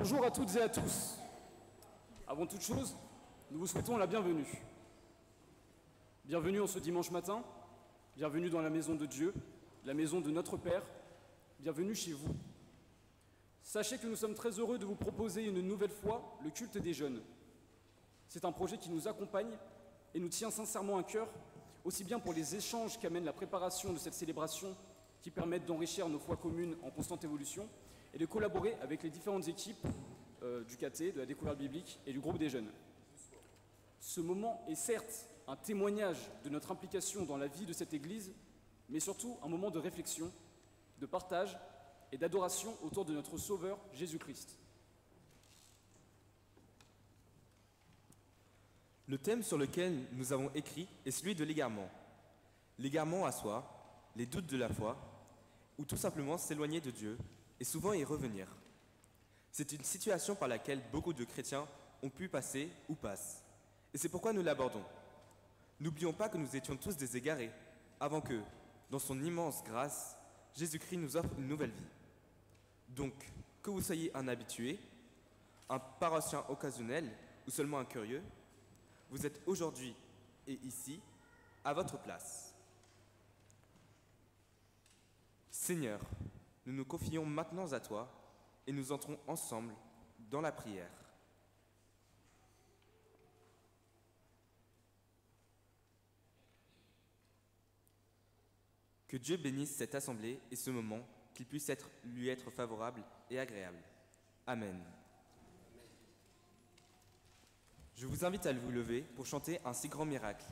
Bonjour à toutes et à tous. Avant toute chose, nous vous souhaitons la bienvenue. Bienvenue en ce dimanche matin, bienvenue dans la maison de Dieu, la maison de notre Père, bienvenue chez vous. Sachez que nous sommes très heureux de vous proposer une nouvelle fois le culte des jeunes. C'est un projet qui nous accompagne et nous tient sincèrement à cœur, aussi bien pour les échanges qu'amène la préparation de cette célébration qui permettent d'enrichir nos foi communes en constante évolution et de collaborer avec les différentes équipes du KT, de la découverte biblique et du groupe des jeunes. Ce moment est certes un témoignage de notre implication dans la vie de cette Église, mais surtout un moment de réflexion, de partage et d'adoration autour de notre Sauveur Jésus-Christ. Le thème sur lequel nous avons écrit est celui de l'égarement. L'égarement à soi, les doutes de la foi, ou tout simplement s'éloigner de Dieu et souvent y revenir. C'est une situation par laquelle beaucoup de chrétiens ont pu passer ou passent. Et c'est pourquoi nous l'abordons. N'oublions pas que nous étions tous des égarés, avant que, dans son immense grâce, Jésus-Christ nous offre une nouvelle vie. Donc, que vous soyez un habitué, un paroissien occasionnel ou seulement un curieux, vous êtes aujourd'hui et ici à votre place. Seigneur, nous nous confions maintenant à toi et nous entrons ensemble dans la prière. Que Dieu bénisse cette assemblée et ce moment, qu'il puisse lui être favorable et agréable. Amen. Je vous invite à vous lever pour chanter un si grand miracle.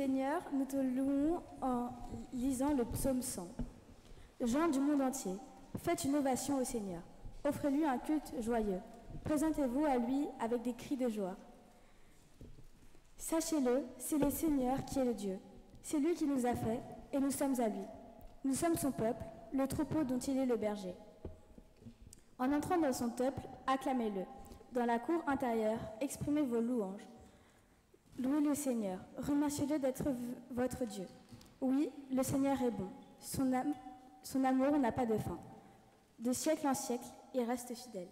Seigneur, nous te louons en lisant le psaume 100. Gens du monde entier, faites une ovation au Seigneur. Offrez-lui un culte joyeux. Présentez-vous à lui avec des cris de joie. Sachez-le, c'est le Seigneur qui est le Dieu. C'est lui qui nous a fait et nous sommes à lui. Nous sommes son peuple, le troupeau dont il est le berger. En entrant dans son temple, acclamez-le. Dans la cour intérieure, exprimez vos louanges. Louez le Seigneur, remerciez-le d'être votre Dieu. Oui, le Seigneur est bon. Son amour n'a pas de fin. De siècle en siècle, il reste fidèle.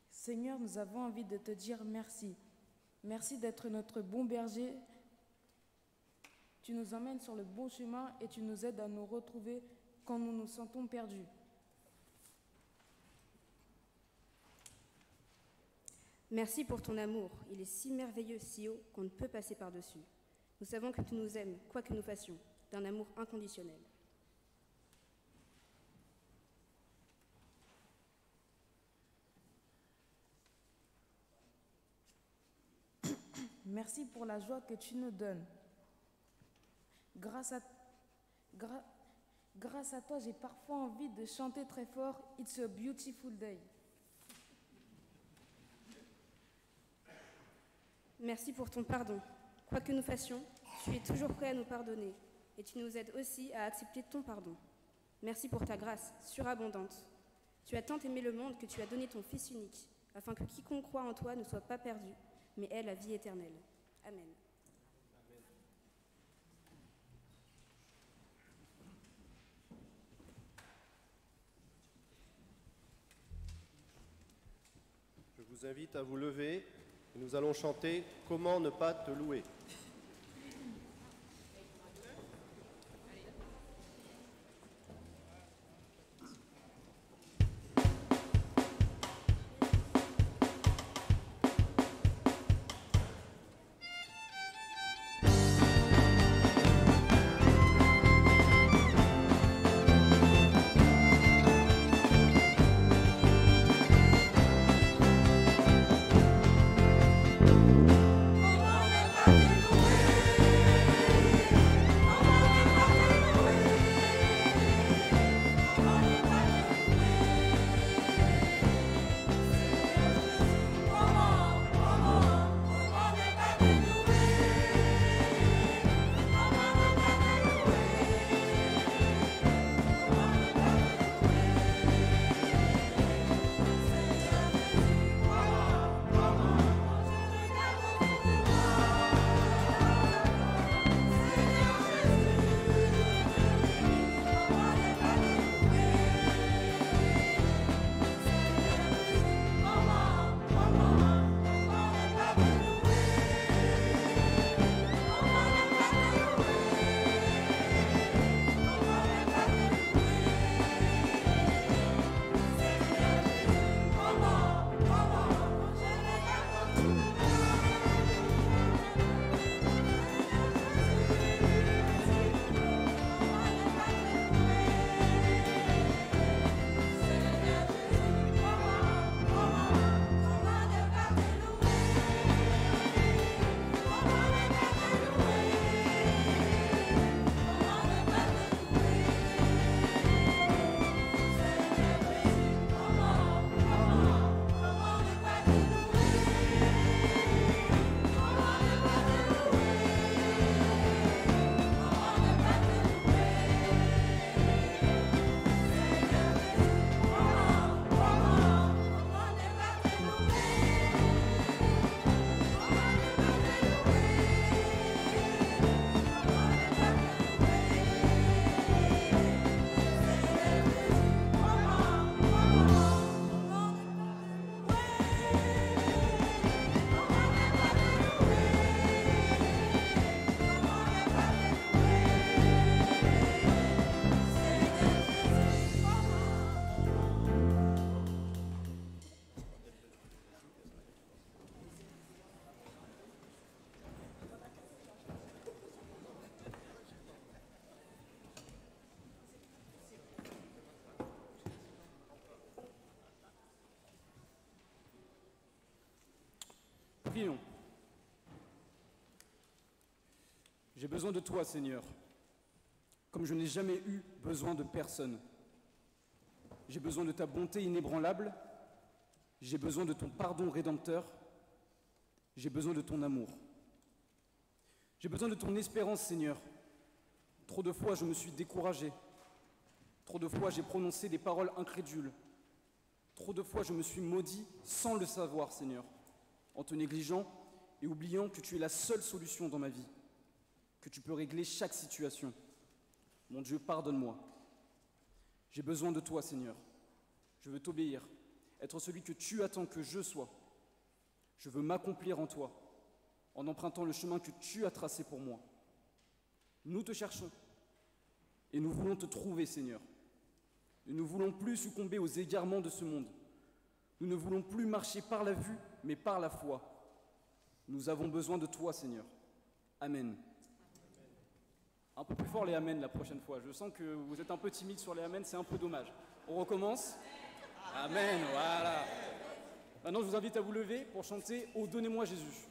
Seigneur, nous avons envie de te dire merci. Merci d'être notre bon berger. Tu nous emmènes sur le bon chemin et tu nous aides à nous retrouver quand nous nous sentons perdus. Merci pour ton amour. Il est si merveilleux, si haut, qu'on ne peut passer par-dessus. Nous savons que tu nous aimes, quoi que nous fassions, d'un amour inconditionnel. Merci pour la joie que tu nous donnes. Grâce à toi, j'ai parfois envie de chanter très fort « It's a beautiful day ». Merci pour ton pardon. Quoi que nous fassions, tu es toujours prêt à nous pardonner et tu nous aides aussi à accepter ton pardon. Merci pour ta grâce surabondante. Tu as tant aimé le monde que tu as donné ton Fils unique, afin que quiconque croit en toi ne soit pas perdu, mais ait la vie éternelle. Amen. Je vous invite à vous lever et nous allons chanter « Comment ne pas te louer ». Prions. J'ai besoin de toi, Seigneur, comme je n'ai jamais eu besoin de personne. J'ai besoin de ta bonté inébranlable, j'ai besoin de ton pardon rédempteur, j'ai besoin de ton amour. J'ai besoin de ton espérance, Seigneur. Trop de fois, je me suis découragé. Trop de fois, j'ai prononcé des paroles incrédules. Trop de fois, je me suis maudit sans le savoir, Seigneur, en te négligeant et oubliant que tu es la seule solution dans ma vie, que tu peux régler chaque situation. Mon Dieu, pardonne-moi. J'ai besoin de toi, Seigneur. Je veux t'obéir, être celui que tu attends que je sois. Je veux m'accomplir en toi, en empruntant le chemin que tu as tracé pour moi. Nous te cherchons et nous voulons te trouver, Seigneur. Nous ne voulons plus succomber aux égarements de ce monde. Nous ne voulons plus marcher par la vue, mais par la foi. Nous avons besoin de toi, Seigneur. Amen. Un peu plus fort les Amen la prochaine fois. Je sens que vous êtes un peu timide sur les Amen, c'est un peu dommage. On recommence. Amen, voilà. Maintenant, je vous invite à vous lever pour chanter « Oh, donnez-moi Jésus ».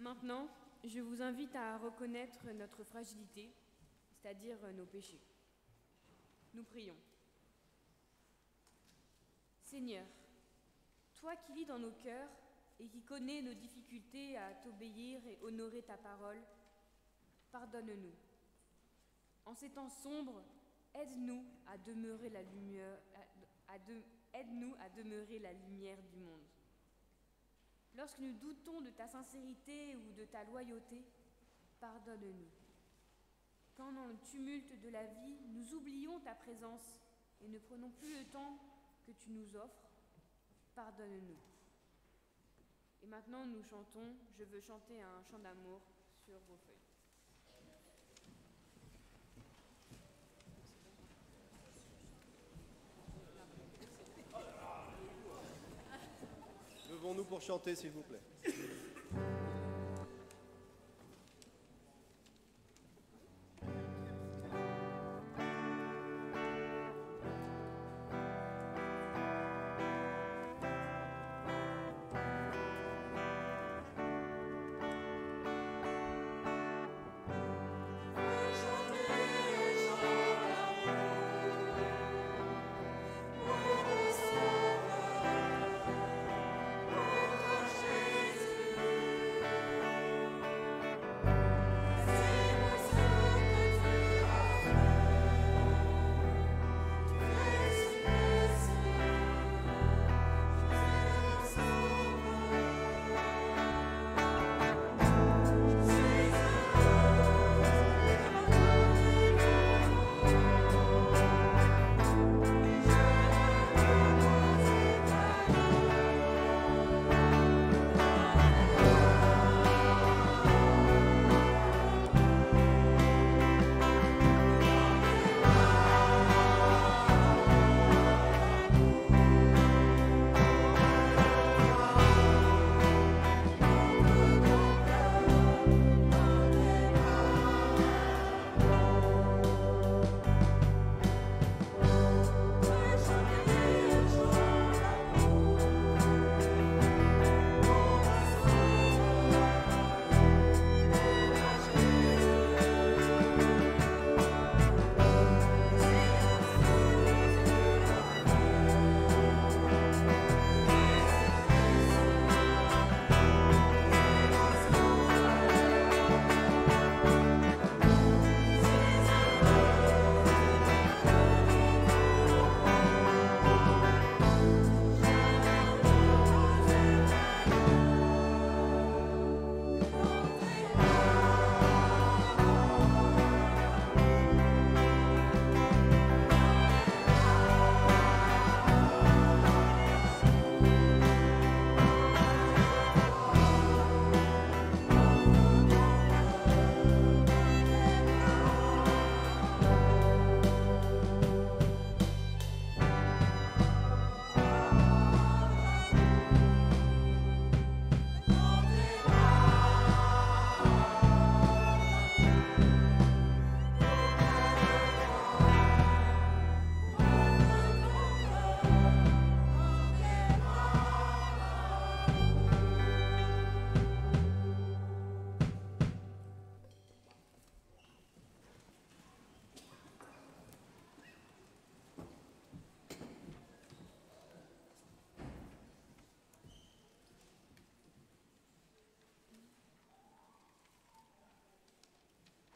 Maintenant, je vous invite à reconnaître notre fragilité, c'est-à-dire nos péchés. Nous prions. Seigneur, toi qui lis dans nos cœurs et qui connais nos difficultés à t'obéir et honorer ta parole, pardonne-nous. En ces temps sombres, aide-nous à demeurer la lumière, aide-nous à demeurer la lumière du monde. Lorsque nous doutons de ta sincérité ou de ta loyauté, pardonne-nous. Quand dans le tumulte de la vie, nous oublions ta présence et ne prenons plus le temps que tu nous offres, pardonne-nous. Et maintenant, nous chantons « Je veux chanter un chant d'amour » sur vos feuilles. Levons-nous pour chanter, s'il vous plaît.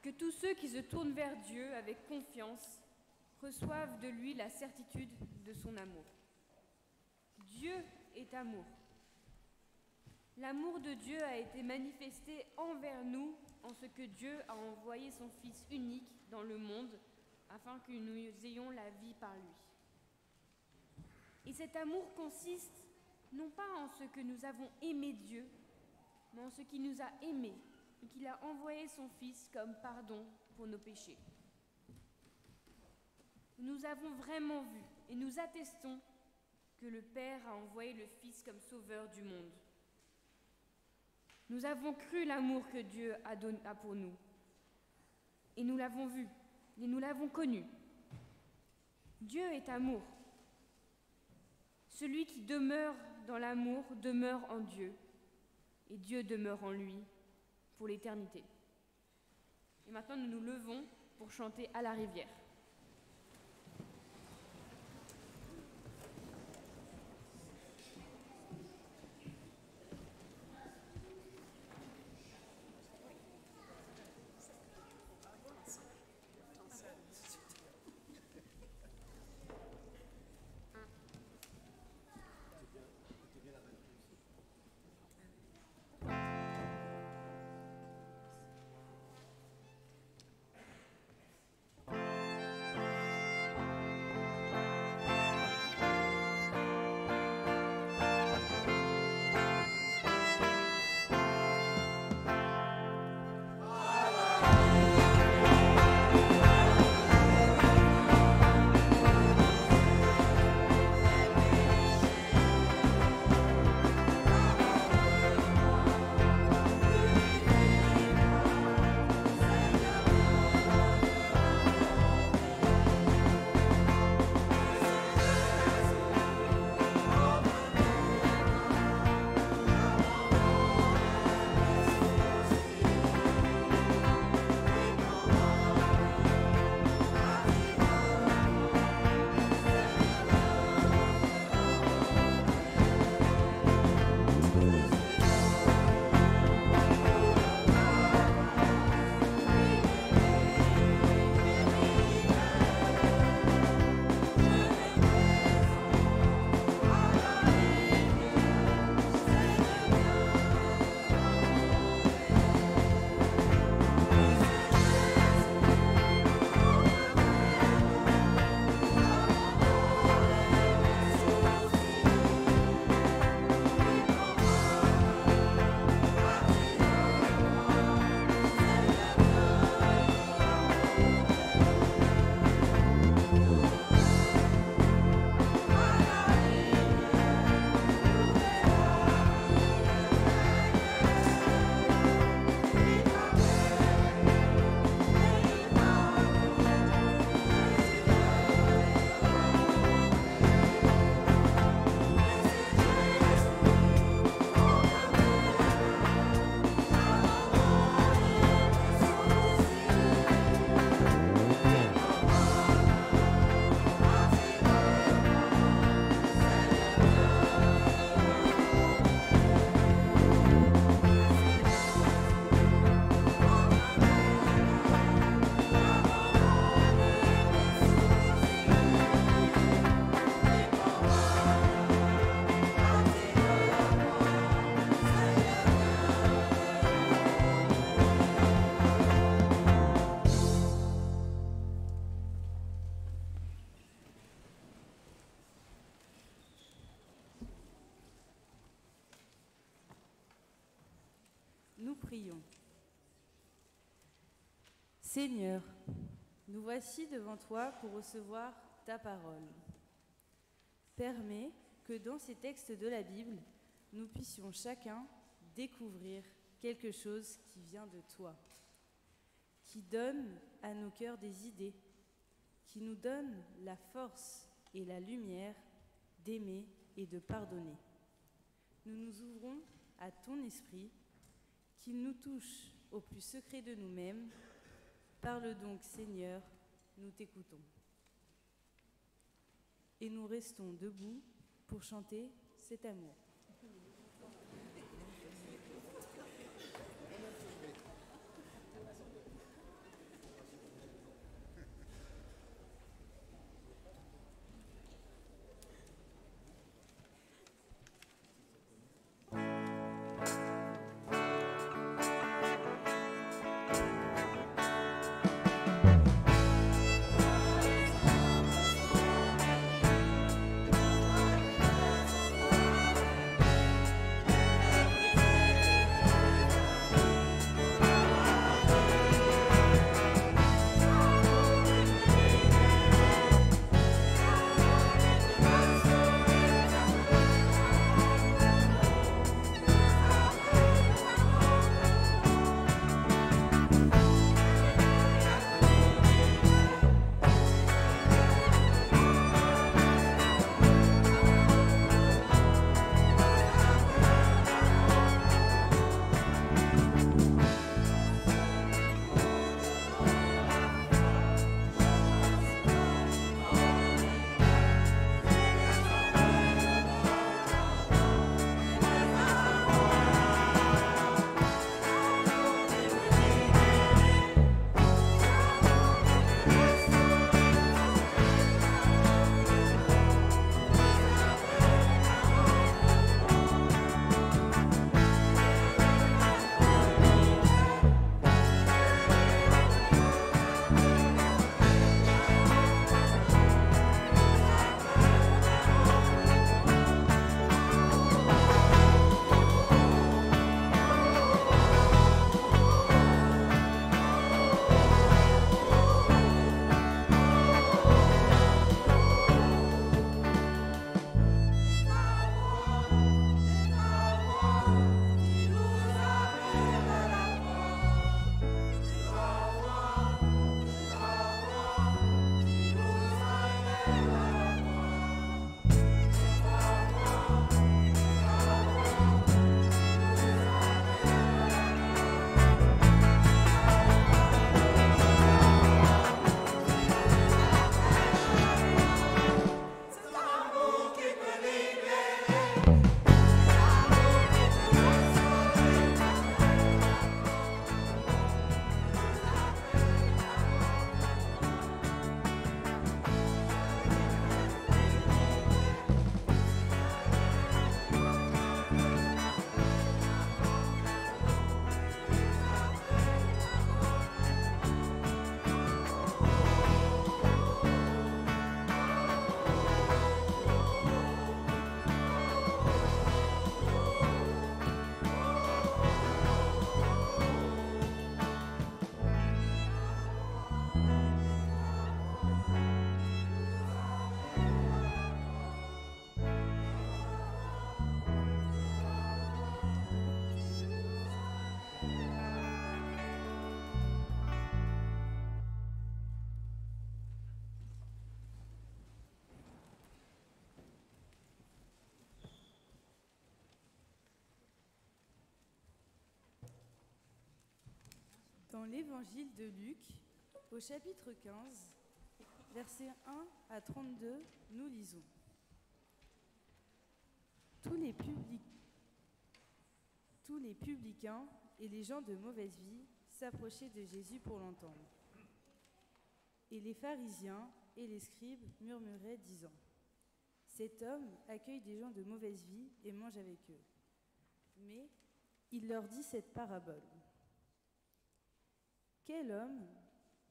Que tous ceux qui se tournent vers Dieu avec confiance reçoivent de lui la certitude de son amour. Dieu est amour. L'amour de Dieu a été manifesté envers nous en ce que Dieu a envoyé son Fils unique dans le monde afin que nous ayons la vie par lui. Et cet amour consiste non pas en ce que nous avons aimé Dieu, mais en ce qu'il nous a aimés et qu'il a envoyé son Fils comme pardon pour nos péchés. Nous avons vraiment vu et nous attestons que le Père a envoyé le Fils comme sauveur du monde. Nous avons cru l'amour que Dieu a pour nous. Et nous l'avons vu, et nous l'avons connu. Dieu est amour. Celui qui demeure dans l'amour demeure en Dieu, et Dieu demeure en lui. pour l'éternité. Et maintenant, nous nous levons pour chanter à la rivière. Nous prions. Seigneur, nous voici devant toi pour recevoir ta parole. Permets que dans ces textes de la Bible, nous puissions chacun découvrir quelque chose qui vient de toi, qui donne à nos cœurs des idées, qui nous donne la force et la lumière d'aimer et de pardonner. Nous nous ouvrons à ton esprit, qu'il nous touche au plus secret de nous-mêmes. Parle donc, Seigneur, nous t'écoutons. Et nous restons debout pour chanter cet amour. Dans l'évangile de Luc, au chapitre 15, versets 1 à 32, nous lisons. Tous les publicains et les gens de mauvaise vie s'approchaient de Jésus pour l'entendre. Et les pharisiens et les scribes murmuraient, disant : Cet homme accueille des gens de mauvaise vie et mange avec eux. Mais il leur dit cette parabole. Quel homme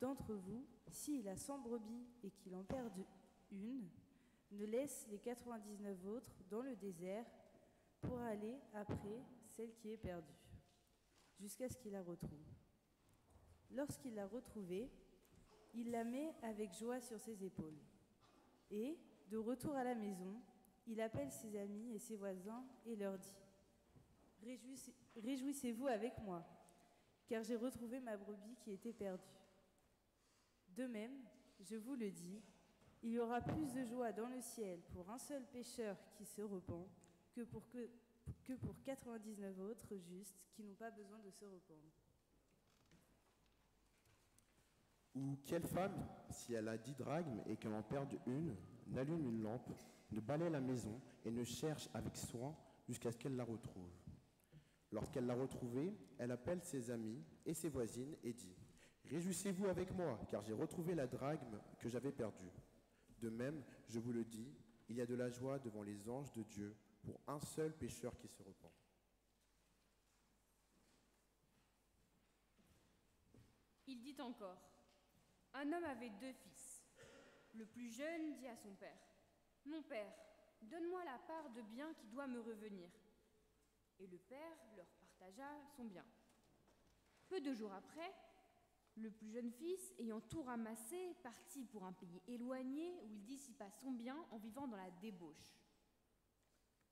d'entre vous, s'il a 100 brebis et qu'il en perd une, ne laisse les 99 autres dans le désert pour aller après celle qui est perdue, jusqu'à ce qu'il la retrouve. Lorsqu'il l'a retrouvée, il la met avec joie sur ses épaules. Et, de retour à la maison, il appelle ses amis et ses voisins et leur dit : Réjouissez-vous avec moi, car j'ai retrouvé ma brebis qui était perdue. De même, je vous le dis, il y aura plus de joie dans le ciel pour un seul pécheur qui se repent que pour 99 autres justes qui n'ont pas besoin de se repenttre. Ou quelle femme, si elle a 10 drachmes et qu'elle en perde une, n'allume une lampe, ne balaie la maison et ne cherche avec soin jusqu'à ce qu'elle la retrouve. Lorsqu'elle l'a retrouvée, elle appelle ses amis et ses voisines et dit : Réjouissez-vous avec moi, car j'ai retrouvé la drachme que j'avais perdue. De même, je vous le dis, il y a de la joie devant les anges de Dieu pour un seul pécheur qui se repent. Il dit encore : Un homme avait 2 fils. Le plus jeune dit à son père : Mon père, donne-moi la part de bien qui doit me revenir. Et le père leur partagea son bien. Peu de jours après, le plus jeune fils, ayant tout ramassé, partit pour un pays éloigné où il dissipa son bien en vivant dans la débauche.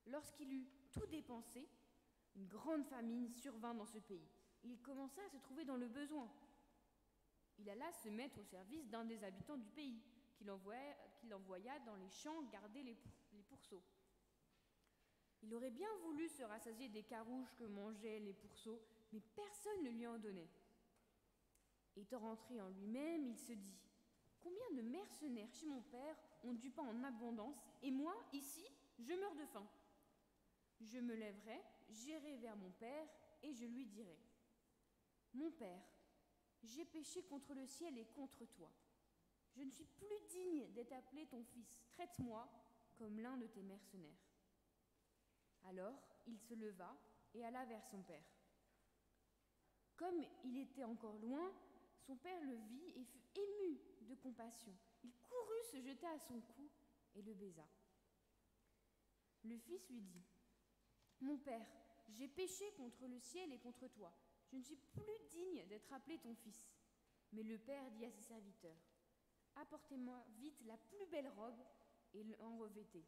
Lorsqu'il eut tout dépensé, une grande famine survint dans ce pays. Il commença à se trouver dans le besoin. Il alla se mettre au service d'un des habitants du pays, qu'il envoya dans les champs garder les pourceaux. Il aurait bien voulu se rassasier des carouges que mangeaient les pourceaux, mais personne ne lui en donnait. Étant rentré en lui-même, il se dit : Combien de mercenaires chez mon père ont du pain en abondance, et moi, ici, je meurs de faim. Je me lèverai, j'irai vers mon père, et je lui dirai : Mon père, j'ai péché contre le ciel et contre toi. Je ne suis plus digne d'être appelé ton fils. Traite-moi comme l'un de tes mercenaires. Alors il se leva et alla vers son père. Comme il était encore loin, son père le vit et fut ému de compassion. Il courut se jeter à son cou et le baisa. Le fils lui dit : Mon père, j'ai péché contre le ciel et contre toi. Je ne suis plus digne d'être appelé ton fils. Mais le père dit à ses serviteurs : Apportez-moi vite la plus belle robe et l'en revêtez.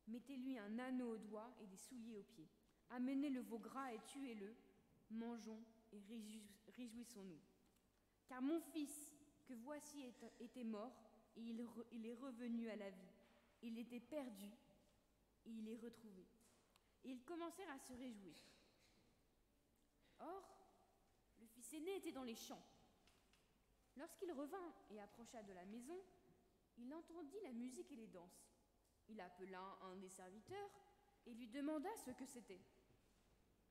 Mettez-lui un anneau au doigt et des souliers aux pieds. Amenez le veau gras et tuez-le. Mangeons et réjouissons-nous. Car mon fils, que voici était mort, et il est revenu à la vie. Il était perdu, et il est retrouvé. Et ils commencèrent à se réjouir. Or, le fils aîné était dans les champs. Lorsqu'il revint et approcha de la maison, il entendit la musique et les danses. Il appela un des serviteurs et lui demanda ce que c'était.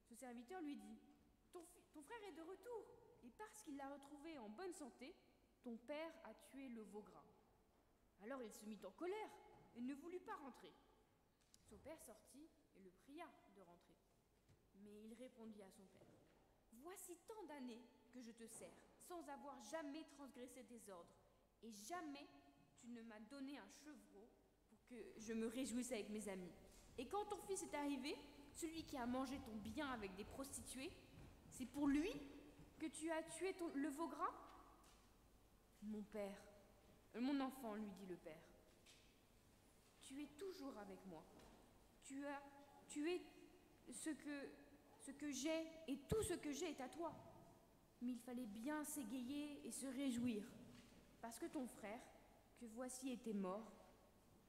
Ce serviteur lui dit : Ton frère est de retour, et parce qu'il l'a retrouvé en bonne santé, ton père a tué le veau gras. Alors il se mit en colère et ne voulut pas rentrer. Son père sortit et le pria de rentrer. Mais il répondit à son père : Voici tant d'années que je te sers, sans avoir jamais transgressé tes ordres, et jamais tu ne m'as donné un chevreau pour que je me réjouisse avec mes amis. Et quand ton fils est arrivé, celui qui a mangé ton bien avec des prostituées, c'est pour lui que tu as tué le veau gras ? Mon père, mon enfant, lui dit le père, tu es toujours avec moi. Tu es ce que j'ai, et tout ce que j'ai est à toi. Mais il fallait bien s'égayer et se réjouir, parce que ton frère, que voici, était mort,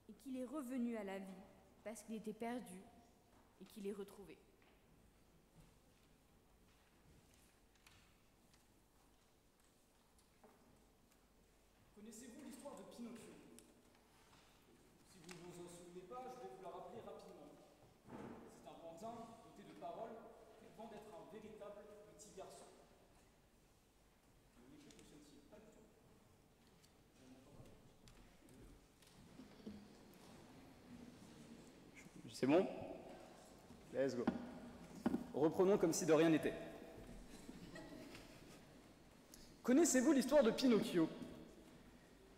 et qu'il est revenu à la vie, parce qu'il était perdu, et qu'il est retrouvé. C'est bon? Let's go. Reprenons comme si de rien n'était. Connaissez-vous l'histoire de Pinocchio?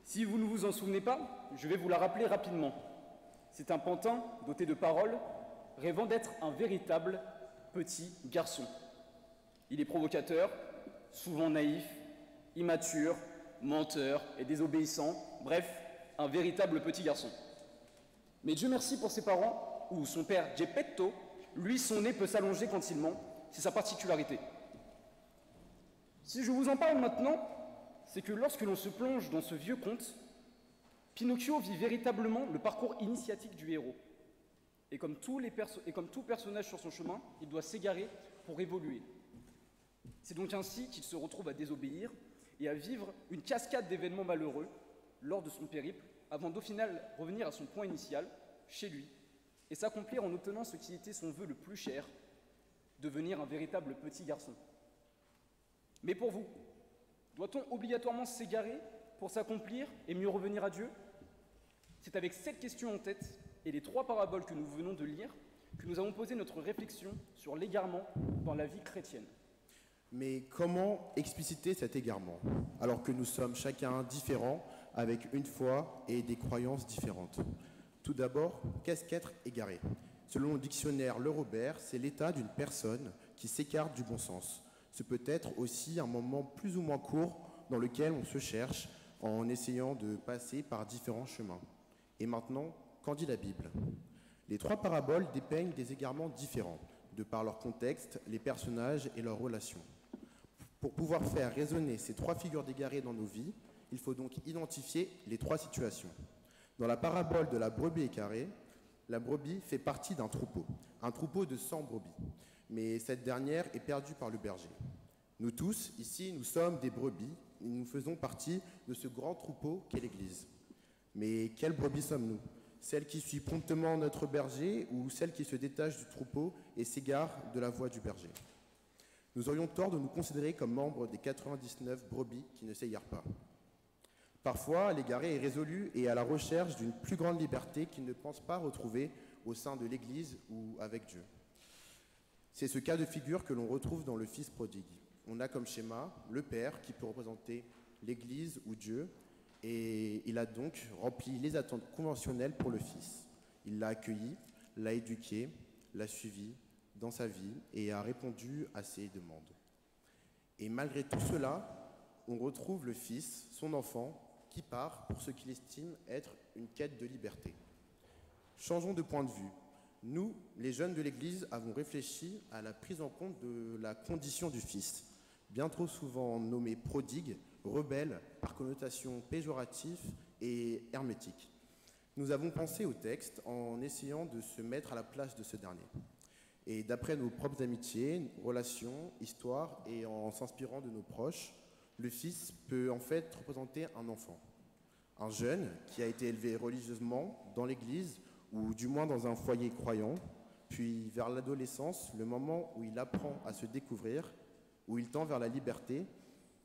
Si vous ne vous en souvenez pas, je vais vous la rappeler rapidement. C'est un pantin doté de paroles, rêvant d'être un véritable petit garçon. Il est provocateur, souvent naïf, immature, menteur et désobéissant, bref, un véritable petit garçon. Mais Dieu merci pour ses parents, ou son père Geppetto, lui son nez peut s'allonger quand il ment, c'est sa particularité. Si je vous en parle maintenant, c'est que lorsque l'on se plonge dans ce vieux conte, Pinocchio vit véritablement le parcours initiatique du héros. Et comme tout personnage sur son chemin, il doit s'égarer pour évoluer. C'est donc ainsi qu'il se retrouve à désobéir et à vivre une cascade d'événements malheureux lors de son périple, avant d'au final revenir à son point initial, chez lui, et s'accomplir en obtenant ce qui était son vœu le plus cher, devenir un véritable petit garçon. Mais pour vous, doit-on obligatoirement s'égarer pour s'accomplir et mieux revenir à Dieu? C'est avec cette question en tête et les 3 paraboles que nous venons de lire que nous avons posé notre réflexion sur l'égarement dans la vie chrétienne. Mais comment expliciter cet égarement, alors que nous sommes chacun différents, avec une foi et des croyances différentes? Tout d'abord, qu'est-ce qu'être égaré? Selon le dictionnaire Le Robert, c'est l'état d'une personne qui s'écarte du bon sens. Ce peut être aussi un moment plus ou moins court dans lequel on se cherche en essayant de passer par différents chemins. Et maintenant, qu'en dit la Bible? Les 3 paraboles dépeignent des égarements différents, de par leur contexte, les personnages et leurs relations. Pour pouvoir faire résonner ces 3 figures d'égarés dans nos vies, il faut donc identifier les 3 situations. Dans la parabole de la brebis égarée, la brebis fait partie d'un troupeau de 100 brebis, mais cette dernière est perdue par le berger. Nous tous, ici, nous sommes des brebis, et nous faisons partie de ce grand troupeau qu'est l'Église. Mais quelles brebis sommes-nous? Celles qui suivent promptement notre berger ou celles qui se détachent du troupeau et s'égarent de la voie du berger? Nous aurions tort de nous considérer comme membres des 99 brebis qui ne s'égarent pas. Parfois, l'égaré est résolu et à la recherche d'une plus grande liberté qu'il ne pense pas retrouver au sein de l'Église ou avec Dieu. C'est ce cas de figure que l'on retrouve dans le Fils prodigue. On a comme schéma le Père qui peut représenter l'Église ou Dieu, et il a donc rempli les attentes conventionnelles pour le Fils. Il l'a accueilli, l'a éduqué, l'a suivi dans sa vie et a répondu à ses demandes. Et malgré tout cela, on retrouve le Fils, son enfant, qui part pour ce qu'il estime être une quête de liberté. Changeons de point de vue. Nous, les jeunes de l'Église, avons réfléchi à la prise en compte de la condition du Fils, bien trop souvent nommé prodigue, rebelle, par connotation péjorative et hermétique. Nous avons pensé au texte en essayant de se mettre à la place de ce dernier. Et d'après nos propres amitiés, relations, histoires, et en s'inspirant de nos proches, le Fils peut en fait représenter un enfant. Un jeune qui a été élevé religieusement dans l'Église, ou du moins dans un foyer croyant, puis vers l'adolescence, le moment où il apprend à se découvrir, où il tend vers la liberté,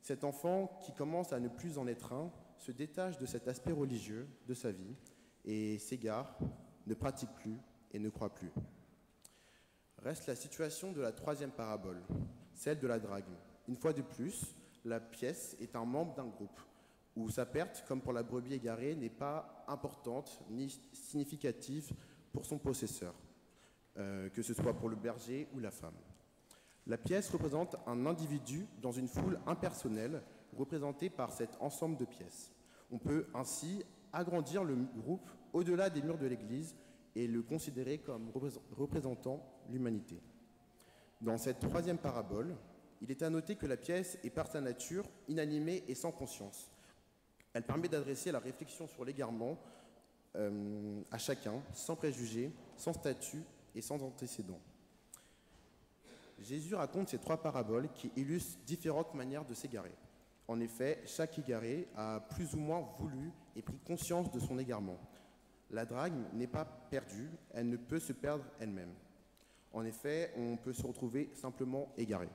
cet enfant qui commence à ne plus en être un, se détache de cet aspect religieux de sa vie et s'égare, ne pratique plus et ne croit plus. Reste la situation de la 3e parabole, celle de la drague. Une fois de plus, la pièce est un membre d'un groupe, où sa perte, comme pour la brebis égarée, n'est pas importante ni significative pour son possesseur, que ce soit pour le berger ou la femme. La pièce représente un individu dans une foule impersonnelle, représenté par cet ensemble de pièces. On peut ainsi agrandir le groupe au-delà des murs de l'Église et le considérer comme représentant l'humanité. Dans cette 3e parabole, il est à noter que la pièce est par sa nature inanimée et sans conscience. Elle permet d'adresser la réflexion sur l'égarement à chacun, sans préjugés, sans statut et sans antécédents. Jésus raconte ces 3 paraboles qui illustrent différentes manières de s'égarer. En effet, chaque égaré a plus ou moins voulu et pris conscience de son égarement. La drague n'est pas perdue, elle ne peut se perdre elle-même. En effet, on peut se retrouver simplement égaré.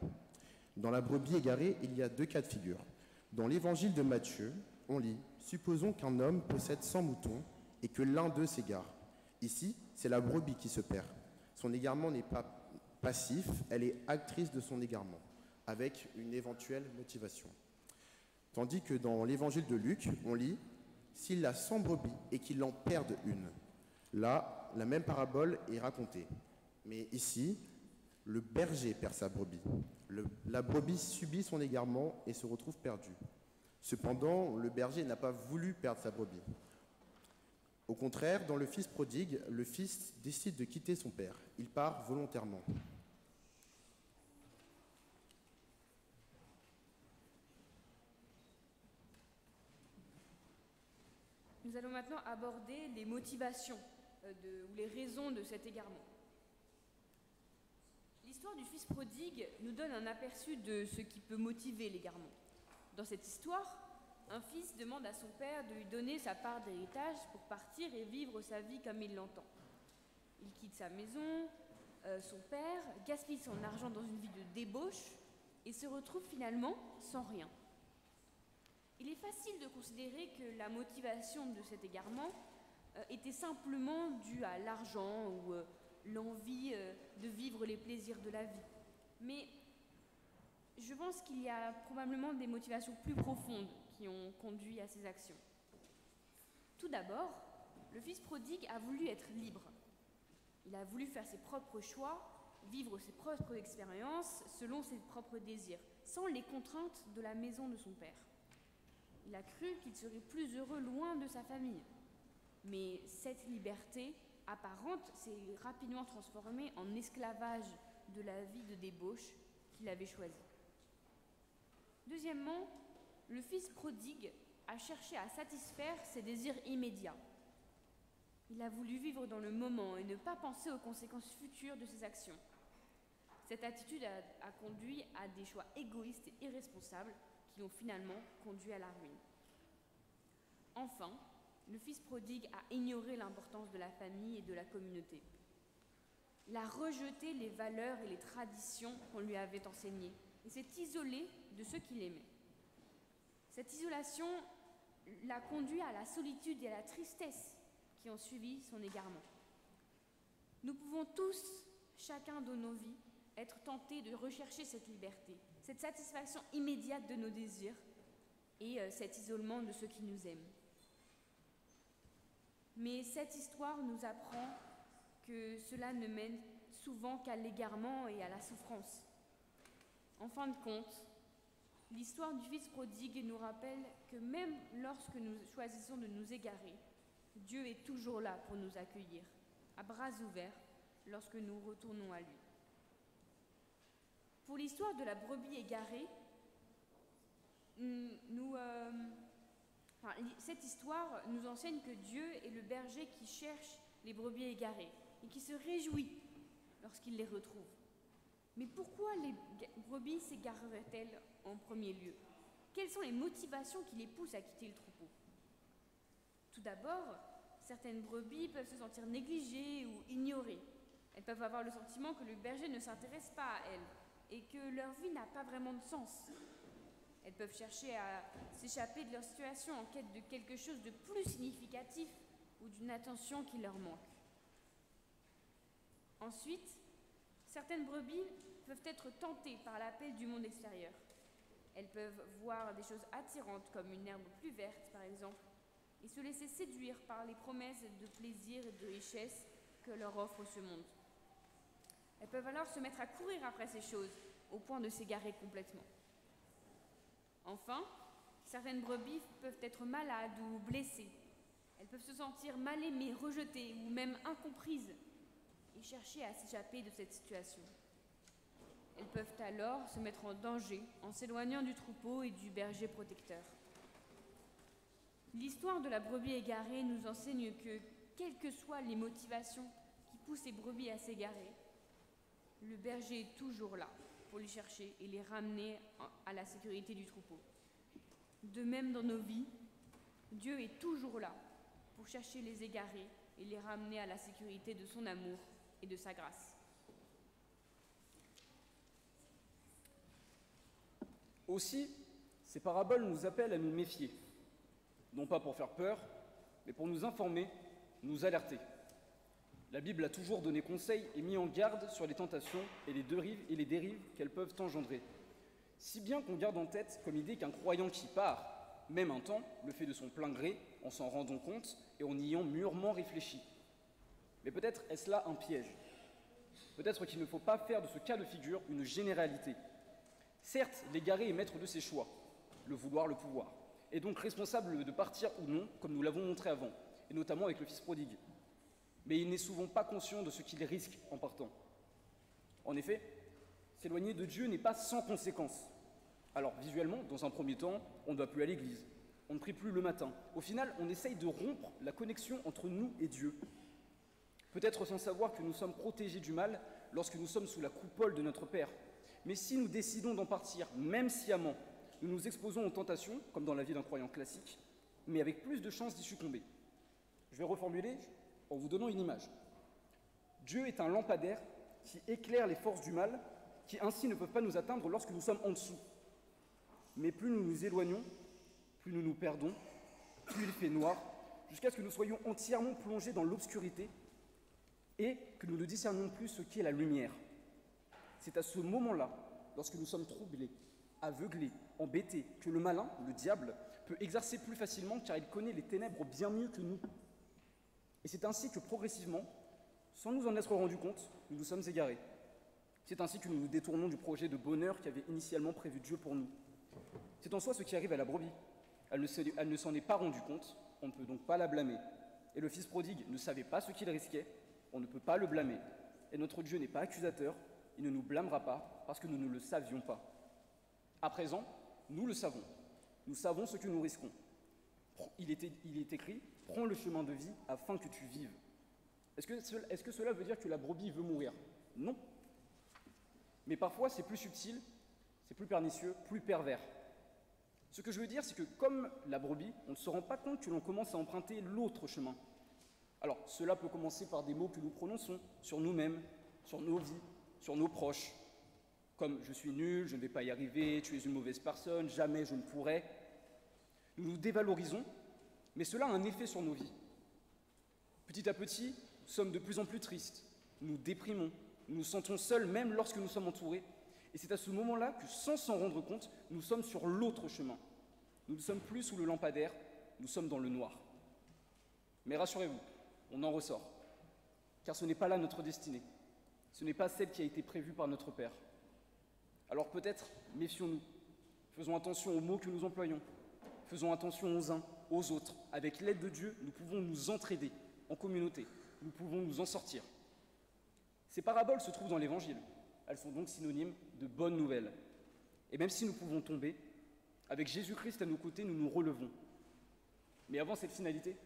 Dans la brebis égarée, il y a 2 cas de figure. Dans l'évangile de Matthieu, on lit « Supposons qu'un homme possède 100 moutons et que l'un d'eux s'égare. Ici, c'est la brebis qui se perd. Son égarement n'est pas passif, elle est actrice de son égarement, avec une éventuelle motivation. Tandis que dans l'évangile de Luc, on lit « S'il a 100 brebis et qu'il en perde une ». Là, la même parabole est racontée. Mais ici, le berger perd sa brebis. La brebis subit son égarement et se retrouve perdue. Cependant, le berger n'a pas voulu perdre sa brebis. Au contraire, dans le fils prodigue, le fils décide de quitter son père. Il part volontairement. Nous allons maintenant aborder les motivations ou les raisons de cet égarement. L'histoire du fils prodigue nous donne un aperçu de ce qui peut motiver l'égarement. Dans cette histoire, un fils demande à son père de lui donner sa part d'héritage pour partir et vivre sa vie comme il l'entend. Il quitte sa maison, son père, gaspille son argent dans une vie de débauche et se retrouve finalement sans rien. Il est facile de considérer que la motivation de cet égarement était simplement due à l'argent ou l'envie de vivre les plaisirs de la vie. Mais je pense qu'il y a probablement des motivations plus profondes qui ont conduit à ces actions. Tout d'abord, le fils prodigue a voulu être libre. Il a voulu faire ses propres choix, vivre ses propres expériences selon ses propres désirs, sans les contraintes de la maison de son père. Il a cru qu'il serait plus heureux loin de sa famille. Mais cette liberté apparente s'est rapidement transformée en esclavage de la vie de débauche qu'il avait choisie. Deuxièmement, le fils prodigue a cherché à satisfaire ses désirs immédiats. Il a voulu vivre dans le moment et ne pas penser aux conséquences futures de ses actions. Cette attitude a conduit à des choix égoïstes et irresponsables qui l'ont finalement conduit à la ruine. Enfin, le fils prodigue a ignoré l'importance de la famille et de la communauté. Il a rejeté les valeurs et les traditions qu'on lui avait enseignées et s'est isolé de ceux qu'il aimait. Cette isolation l'a conduit à la solitude et à la tristesse qui ont suivi son égarement. Nous pouvons tous, chacun de nos vies, être tentés de rechercher cette liberté, cette satisfaction immédiate de nos désirs et cet isolement de ceux qui nous aiment. Mais cette histoire nous apprend que cela ne mène souvent qu'à l'égarement et à la souffrance. En fin de compte, l'histoire du fils prodigue nous rappelle que même lorsque nous choisissons de nous égarer, Dieu est toujours là pour nous accueillir, à bras ouverts, lorsque nous retournons à lui. Pour l'histoire de la brebis égarée, cette histoire nous enseigne que Dieu est le berger qui cherche les brebis égarées et qui se réjouit lorsqu'il les retrouve. Mais pourquoi les brebis s'égareraient-elles en premier lieu? Quelles sont les motivations qui les poussent à quitter le troupeau? Tout d'abord, certaines brebis peuvent se sentir négligées ou ignorées. Elles peuvent avoir le sentiment que le berger ne s'intéresse pas à elles et que leur vie n'a pas vraiment de sens. Elles peuvent chercher à s'échapper de leur situation en quête de quelque chose de plus significatif ou d'une attention qui leur manque. Ensuite, certaines brebis peuvent être tentées par l'appel du monde extérieur. Elles peuvent voir des choses attirantes comme une herbe plus verte, par exemple, et se laisser séduire par les promesses de plaisir et de richesse que leur offre ce monde. Elles peuvent alors se mettre à courir après ces choses, au point de s'égarer complètement. Enfin, certaines brebis peuvent être malades ou blessées. Elles peuvent se sentir mal aimées, rejetées ou même incomprises et chercher à s'échapper de cette situation. Elles peuvent alors se mettre en danger en s'éloignant du troupeau et du berger protecteur. L'histoire de la brebis égarée nous enseigne que, quelles que soient les motivations qui poussent les brebis à s'égarer, le berger est toujours là pour les chercher et les ramener à la sécurité du troupeau. De même dans nos vies, Dieu est toujours là pour chercher les égarés et les ramener à la sécurité de son amour et de sa grâce. Aussi, ces paraboles nous appellent à nous méfier, non pas pour faire peur, mais pour nous informer, nous alerter. La Bible a toujours donné conseil et mis en garde sur les tentations et les dérives qu'elles peuvent engendrer. Si bien qu'on garde en tête comme idée qu'un croyant qui part, même un temps, le fait de son plein gré, en s'en rendant compte et en y ayant mûrement réfléchi. Mais peut-être est-ce là un piège. Peut-être qu'il ne faut pas faire de ce cas de figure une généralité. Certes, l'égaré est maître de ses choix, le vouloir, le pouvoir, et donc responsable de partir ou non, comme nous l'avons montré avant, et notamment avec le fils prodigue. Mais il n'est souvent pas conscient de ce qu'il risque en partant. En effet, s'éloigner de Dieu n'est pas sans conséquences. Alors, visuellement, dans un premier temps, on ne va plus à l'église, on ne prie plus le matin. Au final, on essaye de rompre la connexion entre nous et Dieu. Peut-être sans savoir que nous sommes protégés du mal lorsque nous sommes sous la coupole de notre Père. Mais si nous décidons d'en partir, même sciemment, nous nous exposons aux tentations, comme dans la vie d'un croyant classique, mais avec plus de chances d'y succomber. Je vais reformuler en vous donnant une image. Dieu est un lampadaire qui éclaire les forces du mal, qui ainsi ne peuvent pas nous atteindre lorsque nous sommes en dessous. Mais plus nous nous éloignons, plus nous nous perdons, plus il fait noir, jusqu'à ce que nous soyons entièrement plongés dans l'obscurité et que nous ne discernions plus ce qu'est la lumière. C'est à ce moment-là, lorsque nous sommes troublés, aveuglés, embêtés, que le malin, le diable, peut exercer plus facilement car il connaît les ténèbres bien mieux que nous. Et c'est ainsi que progressivement, sans nous en être rendus compte, nous nous sommes égarés. C'est ainsi que nous nous détournons du projet de bonheur qu'avait initialement prévu Dieu pour nous. C'est en soi ce qui arrive à la brebis. Elle ne s'en est pas rendue compte, on ne peut donc pas la blâmer. Et le fils prodigue ne savait pas ce qu'il risquait, on ne peut pas le blâmer. Et notre Dieu n'est pas accusateur, il ne nous blâmera pas parce que nous ne le savions pas. À présent, nous le savons. Nous savons ce que nous risquons. Il est écrit « Prends le chemin de vie afin que tu vives ». Est-ce que cela veut dire que la brebis veut mourir? Non. Mais parfois, c'est plus subtil, c'est plus pernicieux, plus pervers. Ce que je veux dire, c'est que comme la brebis, on ne se rend pas compte que l'on commence à emprunter l'autre chemin. Alors, cela peut commencer par des mots que nous prononçons sur nous-mêmes, sur nos vies, sur nos proches, comme « je suis nul, je ne vais pas y arriver, tu es une mauvaise personne, jamais je ne pourrai ». Nous nous dévalorisons, mais cela a un effet sur nos vies. Petit à petit, nous sommes de plus en plus tristes, nous déprimons, nous nous sentons seuls même lorsque nous sommes entourés. Et c'est à ce moment-là que, sans s'en rendre compte, nous sommes sur l'autre chemin. Nous ne sommes plus sous le lampadaire, nous sommes dans le noir. Mais rassurez-vous, on en ressort, car ce n'est pas là notre destinée. Ce n'est pas celle qui a été prévue par notre Père. Alors peut-être, méfions-nous. Faisons attention aux mots que nous employons. Faisons attention aux uns, aux autres. Avec l'aide de Dieu, nous pouvons nous entraider en communauté. Nous pouvons nous en sortir. Ces paraboles se trouvent dans l'Évangile. Elles sont donc synonymes de bonnes nouvelles. Et même si nous pouvons tomber, avec Jésus-Christ à nos côtés, nous nous relevons. Mais avant cette finalité,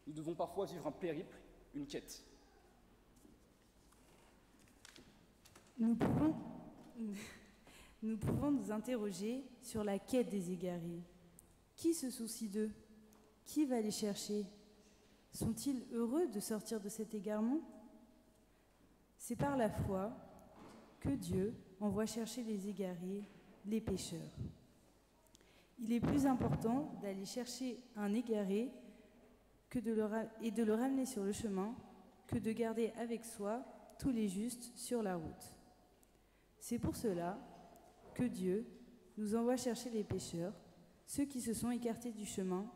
nous devons parfois vivre un périple, une quête. Nous pouvons nous interroger sur la quête des égarés. Qui se soucie d'eux? Qui va les chercher? Sont-ils heureux de sortir de cet égarement? C'est par la foi que Dieu envoie chercher les égarés, les pécheurs. Il est plus important d'aller chercher un égaré et de le ramener sur le chemin que de garder avec soi tous les justes sur la route. C'est pour cela que Dieu nous envoie chercher les pécheurs, ceux qui se sont écartés du chemin,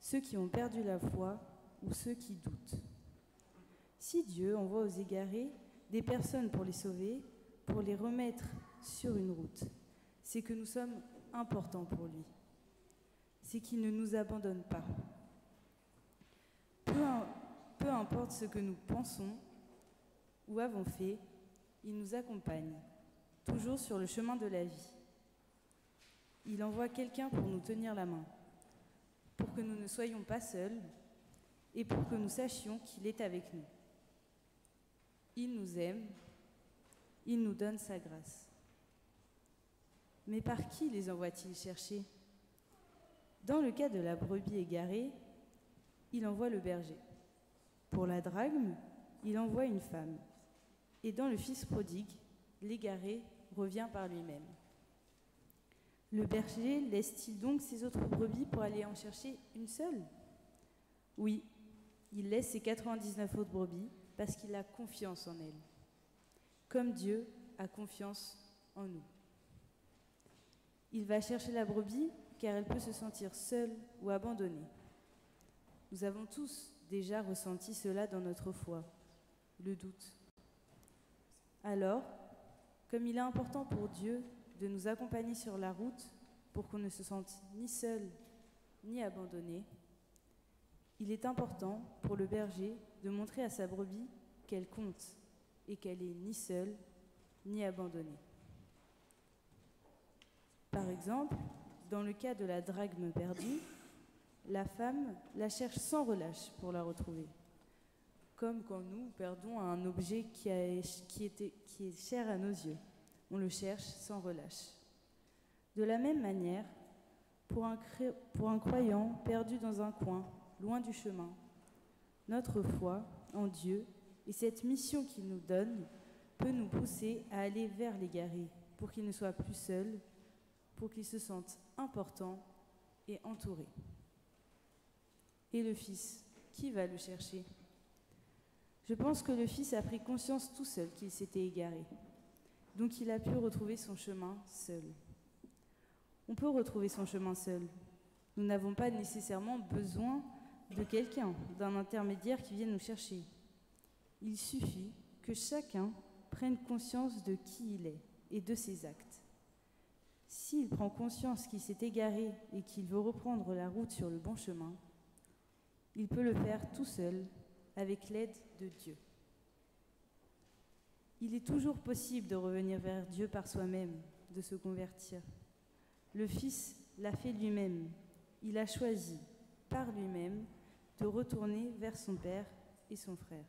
ceux qui ont perdu la foi ou ceux qui doutent. Si Dieu envoie aux égarés des personnes pour les sauver, pour les remettre sur une route, c'est que nous sommes importants pour lui. C'est qu'il ne nous abandonne pas. Peu importe ce que nous pensons ou avons fait, il nous accompagne, toujours sur le chemin de la vie. Il envoie quelqu'un pour nous tenir la main, pour que nous ne soyons pas seuls et pour que nous sachions qu'il est avec nous. Il nous aime, il nous donne sa grâce. Mais par qui les envoie-t-il chercher? Dans le cas de la brebis égarée, il envoie le berger. Pour la drachme, il envoie une femme. Et dans le fils prodigue, l'égaré revient par lui-même. Le berger laisse-t-il donc ses autres brebis pour aller en chercher une seule? Oui, Il laisse ses 99 autres brebis parce qu'il a confiance en elles, comme Dieu a confiance en nous. Il va chercher la brebis car elle peut se sentir seule ou abandonnée. Nous avons tous déjà ressenti cela dans notre foi, le doute. Alors, comme il est important pour Dieu de nous accompagner sur la route pour qu'on ne se sente ni seul ni abandonné, il est important pour le berger de montrer à sa brebis qu'elle compte et qu'elle est ni seule ni abandonnée. Par exemple, dans le cas de la drachme perdue, la femme la cherche sans relâche pour la retrouver, comme quand nous perdons un objet qui est cher à nos yeux. On le cherche sans relâche. De la même manière, pour un croyant perdu dans un coin, loin du chemin, notre foi en Dieu et cette mission qu'il nous donne peut nous pousser à aller vers l'égaré pour qu'il ne soit plus seul, pour qu'il se sente important et entouré. Et le Fils, qui va le chercher? Je pense que le Fils a pris conscience tout seul qu'il s'était égaré. Donc il a pu retrouver son chemin seul. On peut retrouver son chemin seul. Nous n'avons pas nécessairement besoin de quelqu'un, d'un intermédiaire qui vienne nous chercher. Il suffit que chacun prenne conscience de qui il est et de ses actes. S'il prend conscience qu'il s'est égaré et qu'il veut reprendre la route sur le bon chemin, il peut le faire tout seul, avec l'aide de Dieu. Il est toujours possible de revenir vers Dieu par soi-même, de se convertir. Le Fils l'a fait lui-même. Il a choisi, par lui-même, de retourner vers son Père et son frère.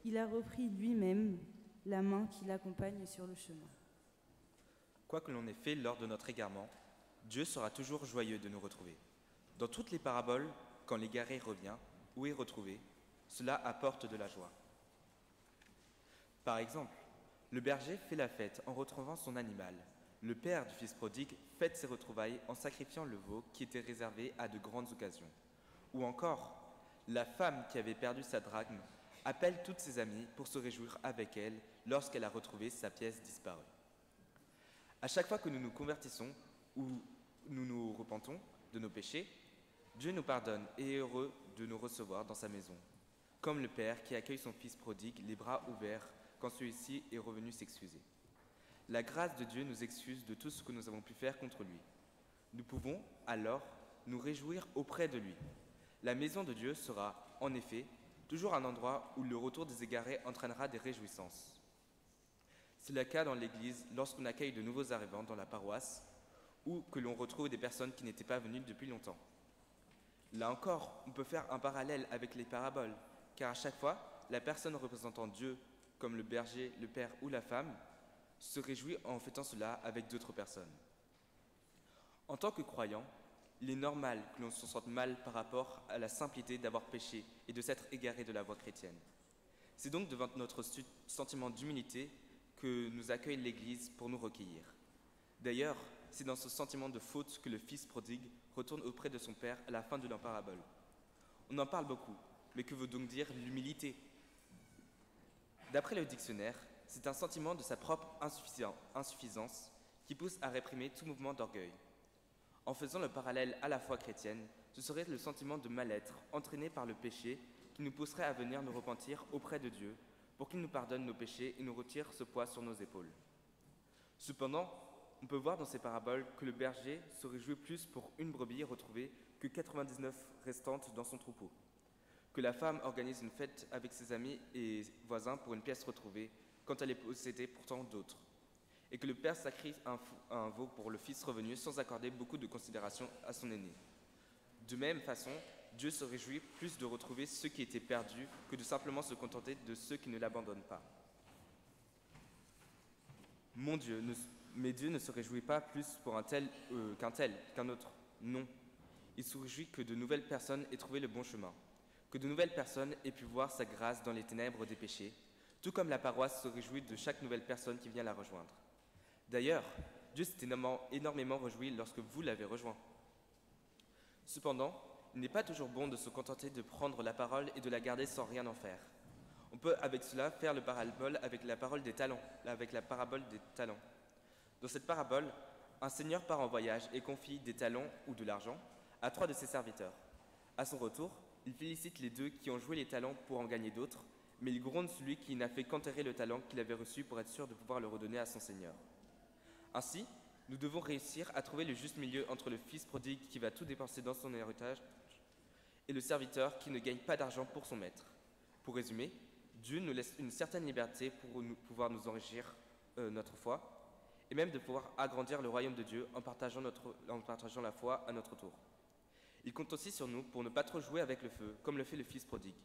Il a repris lui-même la main qui l'accompagne sur le chemin. Quoi que l'on ait fait lors de notre égarement, Dieu sera toujours joyeux de nous retrouver. Dans toutes les paraboles, quand l'égaré revient ou est retrouvé, cela apporte de la joie. Par exemple, le berger fait la fête en retrouvant son animal. Le père du fils prodigue fête ses retrouvailles en sacrifiant le veau qui était réservé à de grandes occasions. Ou encore, la femme qui avait perdu sa drachme appelle toutes ses amies pour se réjouir avec elle lorsqu'elle a retrouvé sa pièce disparue. À chaque fois que nous nous convertissons ou nous nous repentons de nos péchés, Dieu nous pardonne et est heureux de nous recevoir dans sa maison, comme le père qui accueille son fils prodigue les bras ouverts quand celui-ci est revenu s'excuser. La grâce de Dieu nous excuse de tout ce que nous avons pu faire contre lui. Nous pouvons alors nous réjouir auprès de lui. La maison de Dieu sera, en effet, toujours un endroit où le retour des égarés entraînera des réjouissances. C'est le cas dans l'Église lorsqu'on accueille de nouveaux arrivants dans la paroisse ou que l'on retrouve des personnes qui n'étaient pas venues depuis longtemps. Là encore, on peut faire un parallèle avec les paraboles, car à chaque fois, la personne représentant Dieu, comme le berger, le père ou la femme, se réjouit en fêtant cela avec d'autres personnes. En tant que croyant, il est normal que l'on se sente mal par rapport à la simplicité d'avoir péché et de s'être égaré de la voie chrétienne. C'est donc devant notre sentiment d'humilité que nous accueille l'Église pour nous recueillir. D'ailleurs, c'est dans ce sentiment de faute que le fils prodigue retourne auprès de son père à la fin de la parabole. On en parle beaucoup, mais que veut donc dire l'humilité? D'après le dictionnaire, c'est un sentiment de sa propre insuffisance qui pousse à réprimer tout mouvement d'orgueil. En faisant le parallèle à la foi chrétienne, ce serait le sentiment de mal-être entraîné par le péché qui nous pousserait à venir nous repentir auprès de Dieu pour qu'il nous pardonne nos péchés et nous retire ce poids sur nos épaules. Cependant, on peut voir dans ces paraboles que le berger se réjouit plus pour une brebis retrouvée que 99 restantes dans son troupeau, que la femme organise une fête avec ses amis et voisins pour une pièce retrouvée quand elle est possédée pourtant d'autres, et que le père sacrifie un veau pour le fils revenu sans accorder beaucoup de considération à son aîné. De même façon, Dieu se réjouit plus de retrouver ceux qui étaient perdus que de simplement se contenter de ceux qui ne l'abandonnent pas. Mais Dieu ne se réjouit pas plus pour un tel qu'un autre. Non. Il se réjouit que de nouvelles personnes aient trouvé le bon chemin, que de nouvelles personnes aient pu voir sa grâce dans les ténèbres des péchés, tout comme la paroisse se réjouit de chaque nouvelle personne qui vient la rejoindre. D'ailleurs, Dieu s'est énormément réjoui lorsque vous l'avez rejoint. Cependant, il n'est pas toujours bon de se contenter de prendre la parole et de la garder sans rien en faire. On peut avec cela faire le parabole avec la parole des talents, avec la parabole des talents. Dans cette parabole, un seigneur part en voyage et confie des talents ou de l'argent à 3 de ses serviteurs. À son retour, il félicite les 2 qui ont joué les talents pour en gagner d'autres, mais il gronde celui qui n'a fait qu'enterrer le talent qu'il avait reçu pour être sûr de pouvoir le redonner à son seigneur. Ainsi, nous devons réussir à trouver le juste milieu entre le fils prodigue qui va tout dépenser dans son héritage et le serviteur qui ne gagne pas d'argent pour son maître. Pour résumer, Dieu nous laisse une certaine liberté pour pouvoir nous enrichir notre foi et même de pouvoir agrandir le royaume de Dieu en partageant la foi à notre tour. Il compte aussi sur nous pour ne pas trop jouer avec le feu, comme le fait le fils prodigue.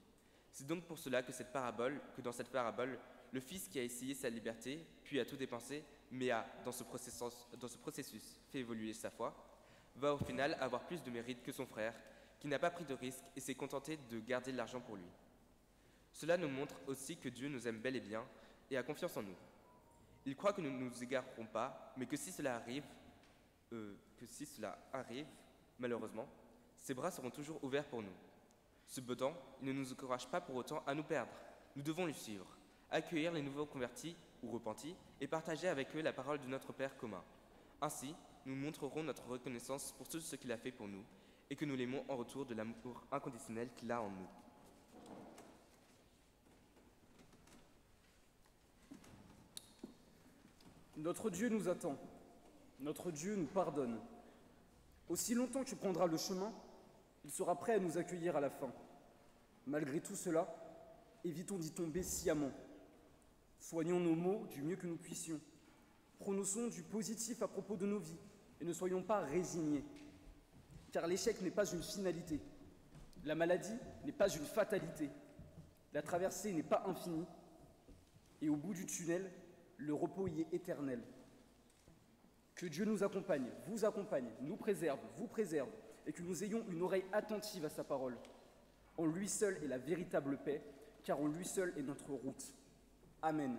C'est donc pour cela que dans cette parabole, le fils qui a essayé sa liberté, puis a tout dépensé, mais dans ce processus, fait évoluer sa foi, va au final avoir plus de mérite que son frère, qui n'a pas pris de risque et s'est contenté de garder de l'argent pour lui. Cela nous montre aussi que Dieu nous aime bel et bien et a confiance en nous. Il croit que nous ne nous égarerons pas, mais que si cela arrive, malheureusement, ses bras seront toujours ouverts pour nous. Cependant, il ne nous encourage pas pour autant à nous perdre. Nous devons lui suivre, accueillir les nouveaux convertis ou repentis et partager avec eux la parole de notre Père commun. Ainsi, nous montrerons notre reconnaissance pour tout ce qu'il a fait pour nous et que nous l'aimons en retour de l'amour inconditionnel qu'il a en nous. Notre Dieu nous attend. Notre Dieu nous pardonne. Aussi longtemps que tu prendras le chemin, il sera prêt à nous accueillir à la fin. Malgré tout cela, évitons d'y tomber sciemment. Soignons nos maux du mieux que nous puissions. Prononçons du positif à propos de nos vies et ne soyons pas résignés. Car l'échec n'est pas une finalité. La maladie n'est pas une fatalité. La traversée n'est pas infinie. Et au bout du tunnel, le repos y est éternel. Que Dieu nous accompagne, nous préserve, vous préserve, et que nous ayons une oreille attentive à sa parole. En lui seul est la véritable paix, car en lui seul est notre route. Amen.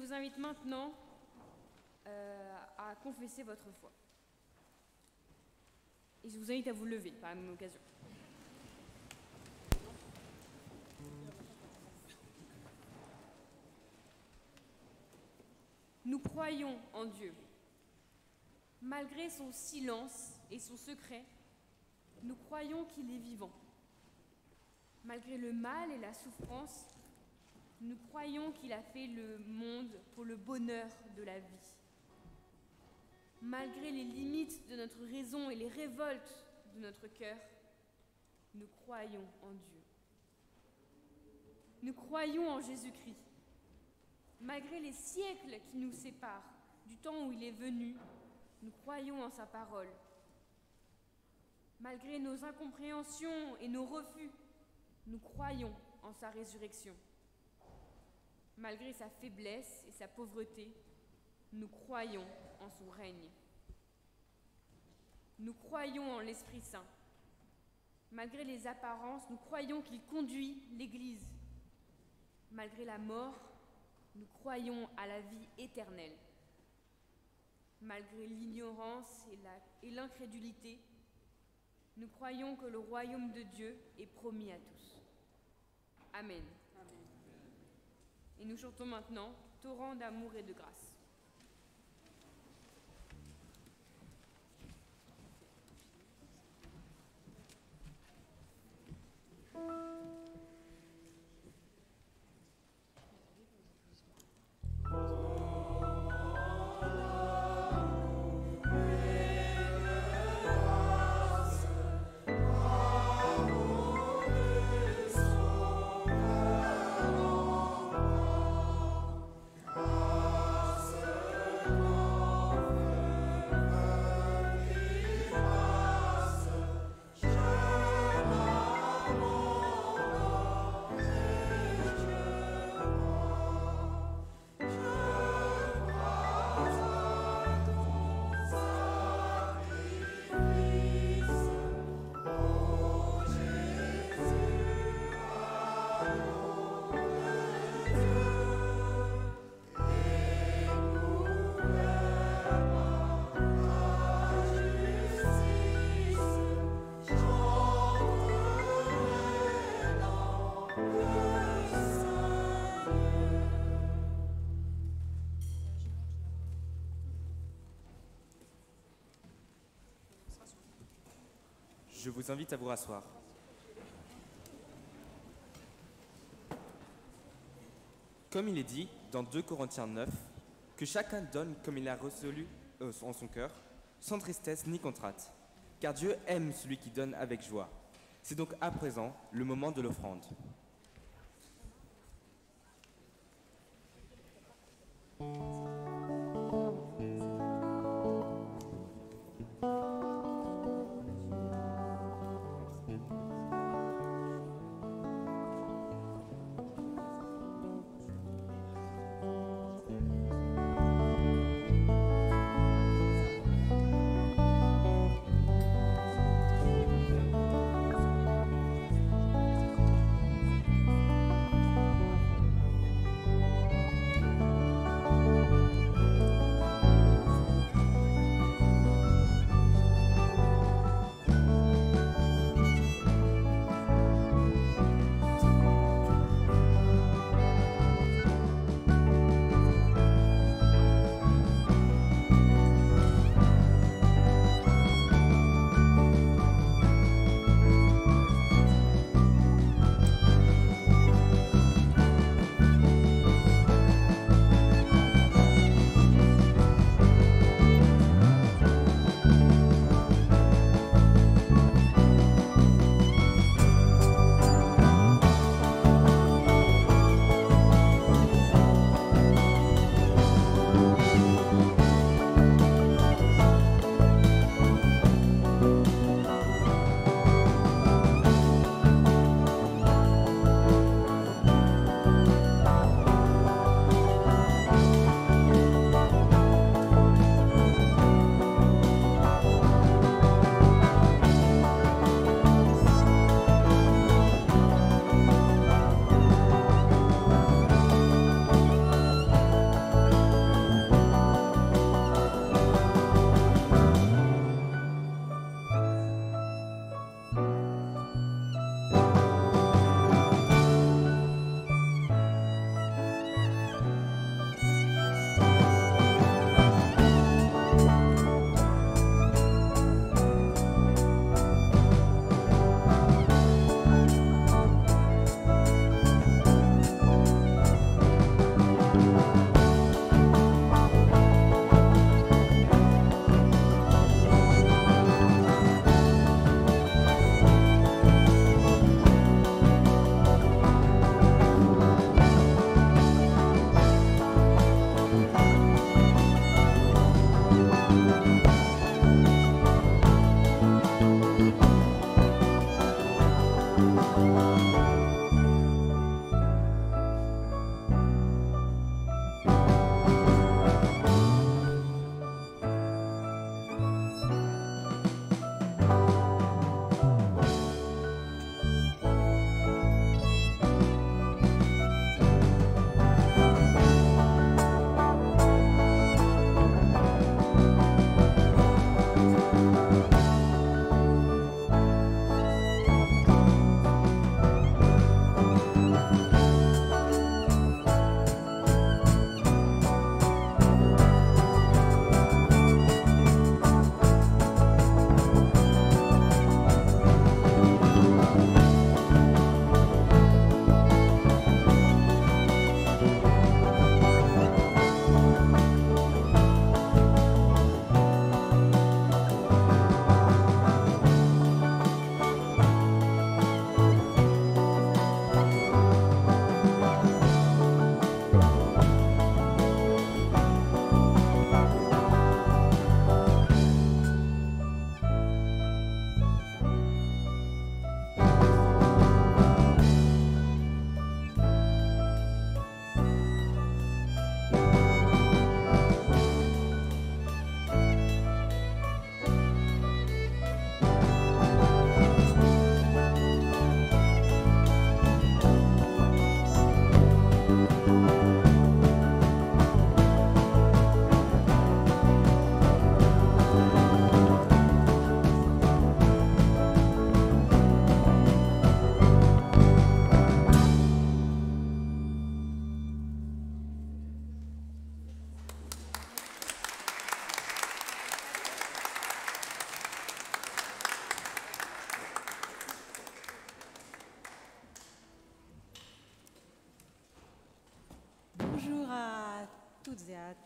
vous invite maintenant à confesser votre foi. Et je vous invite à vous lever par la même occasion. Nous croyons en Dieu. Malgré son silence et son secret, nous croyons qu'il est vivant. Malgré le mal et la souffrance, nous croyons qu'il a fait le monde pour le bonheur de la vie. Malgré les limites de notre raison et les révoltes de notre cœur, nous croyons en Dieu. Nous croyons en Jésus-Christ. Malgré les siècles qui nous séparent du temps où il est venu, nous croyons en sa parole. Malgré nos incompréhensions et nos refus, nous croyons en sa résurrection. Malgré sa faiblesse et sa pauvreté, nous croyons en son règne. Nous croyons en l'Esprit Saint. Malgré les apparences, nous croyons qu'il conduit l'Église. Malgré la mort, nous croyons à la vie éternelle. Malgré l'ignorance et l'incrédulité, nous croyons que le royaume de Dieu est promis à tous. Amen. Et nous chantons maintenant « Torrent d'amour et de grâce ». Je vous invite à vous rasseoir. Comme il est dit dans 2 Corinthiens 9, que chacun donne comme il a résolu en son cœur, sans tristesse ni contrainte, car Dieu aime celui qui donne avec joie. C'est donc à présent le moment de l'offrande.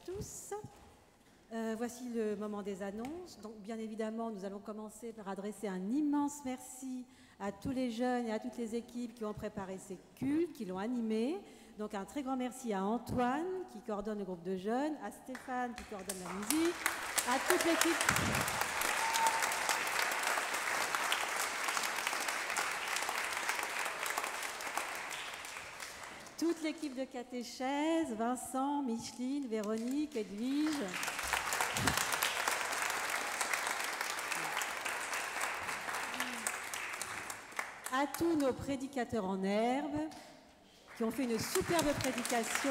tous. Voici le moment des annonces. Donc, bien évidemment, nous allons commencer par adresser un immense merci à tous les jeunes et à toutes les équipes qui ont préparé ces cultes, qui l'ont animé. Donc, un très grand merci à Antoine, qui coordonne le groupe de jeunes, à Stéphane, qui coordonne la musique, à toute l'équipe. Toute l'équipe de catéchèse, Vincent, Micheline, Véronique, Edwige. À tous nos prédicateurs en herbe qui ont fait une superbe prédication.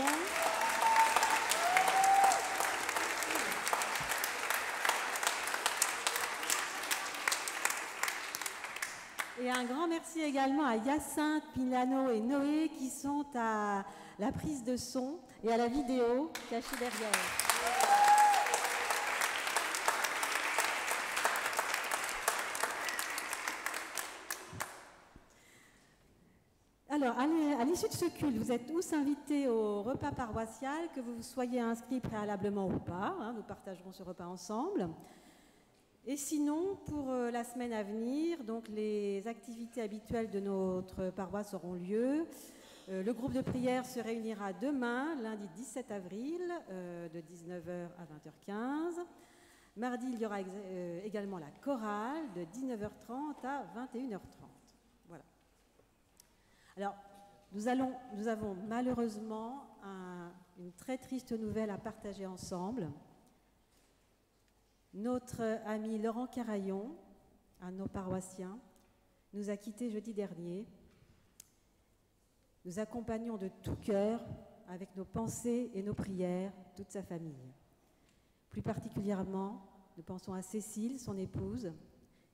Et un grand merci également à Hyacinthe, Milano et Noé qui sont à la prise de son et à la vidéo cachée derrière. Alors, à l'issue de ce culte, vous êtes tous invités au repas paroissial, que vous soyez inscrits préalablement ou pas. Nous partagerons ce repas ensemble. Et sinon, pour la semaine à venir, donc les activités habituelles de notre paroisse auront lieu. Le groupe de prière se réunira demain, lundi 17 avril, de 19h à 20h15. Mardi, il y aura également la chorale de 19h30 à 21h30. Voilà. Alors, nous avons malheureusement une très triste nouvelle à partager ensemble. Notre ami Laurent Carayon, un de nos paroissiens, nous a quittés jeudi dernier. Nous accompagnons de tout cœur, avec nos pensées et nos prières, toute sa famille. Plus particulièrement, nous pensons à Cécile, son épouse,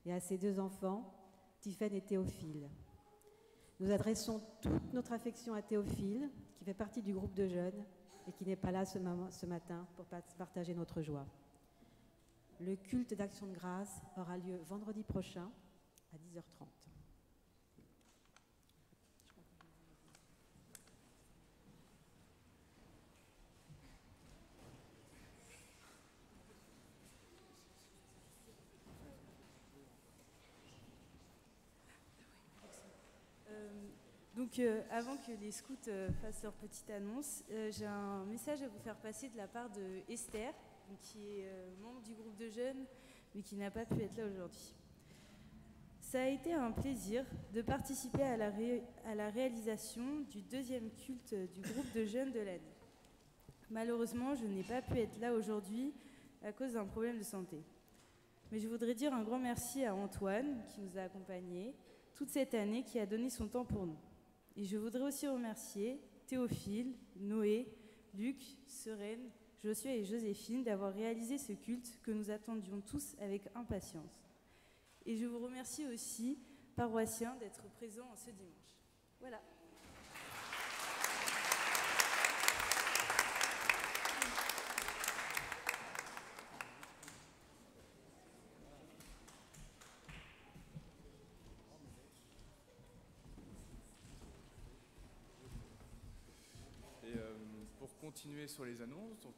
et à ses 2 enfants, Tiphaine et Théophile. Nous adressons toute notre affection à Théophile, qui fait partie du groupe de jeunes et qui n'est pas là ce matin pour partager notre joie. Le culte d'action de grâce aura lieu vendredi prochain à 10h30. Avant que les scouts fassent leur petite annonce, j'ai un message à vous faire passer de la part de Esther, qui est membre du groupe de jeunes, mais qui n'a pas pu être là aujourd'hui. Ça a été un plaisir de participer à la réalisation du 2e culte du groupe de jeunes de l'année. Malheureusement, je n'ai pas pu être là aujourd'hui à cause d'un problème de santé. Mais je voudrais dire un grand merci à Antoine, qui nous a accompagnés toute cette année, qui a donné son temps pour nous. Et je voudrais aussi remercier Théophile, Noé, Luc, Serène, Josué et Joséphine d'avoir réalisé ce culte que nous attendions tous avec impatience. Et je vous remercie aussi, paroissiens, d'être présents ce dimanche. Voilà. Continuer sur les annonces, donc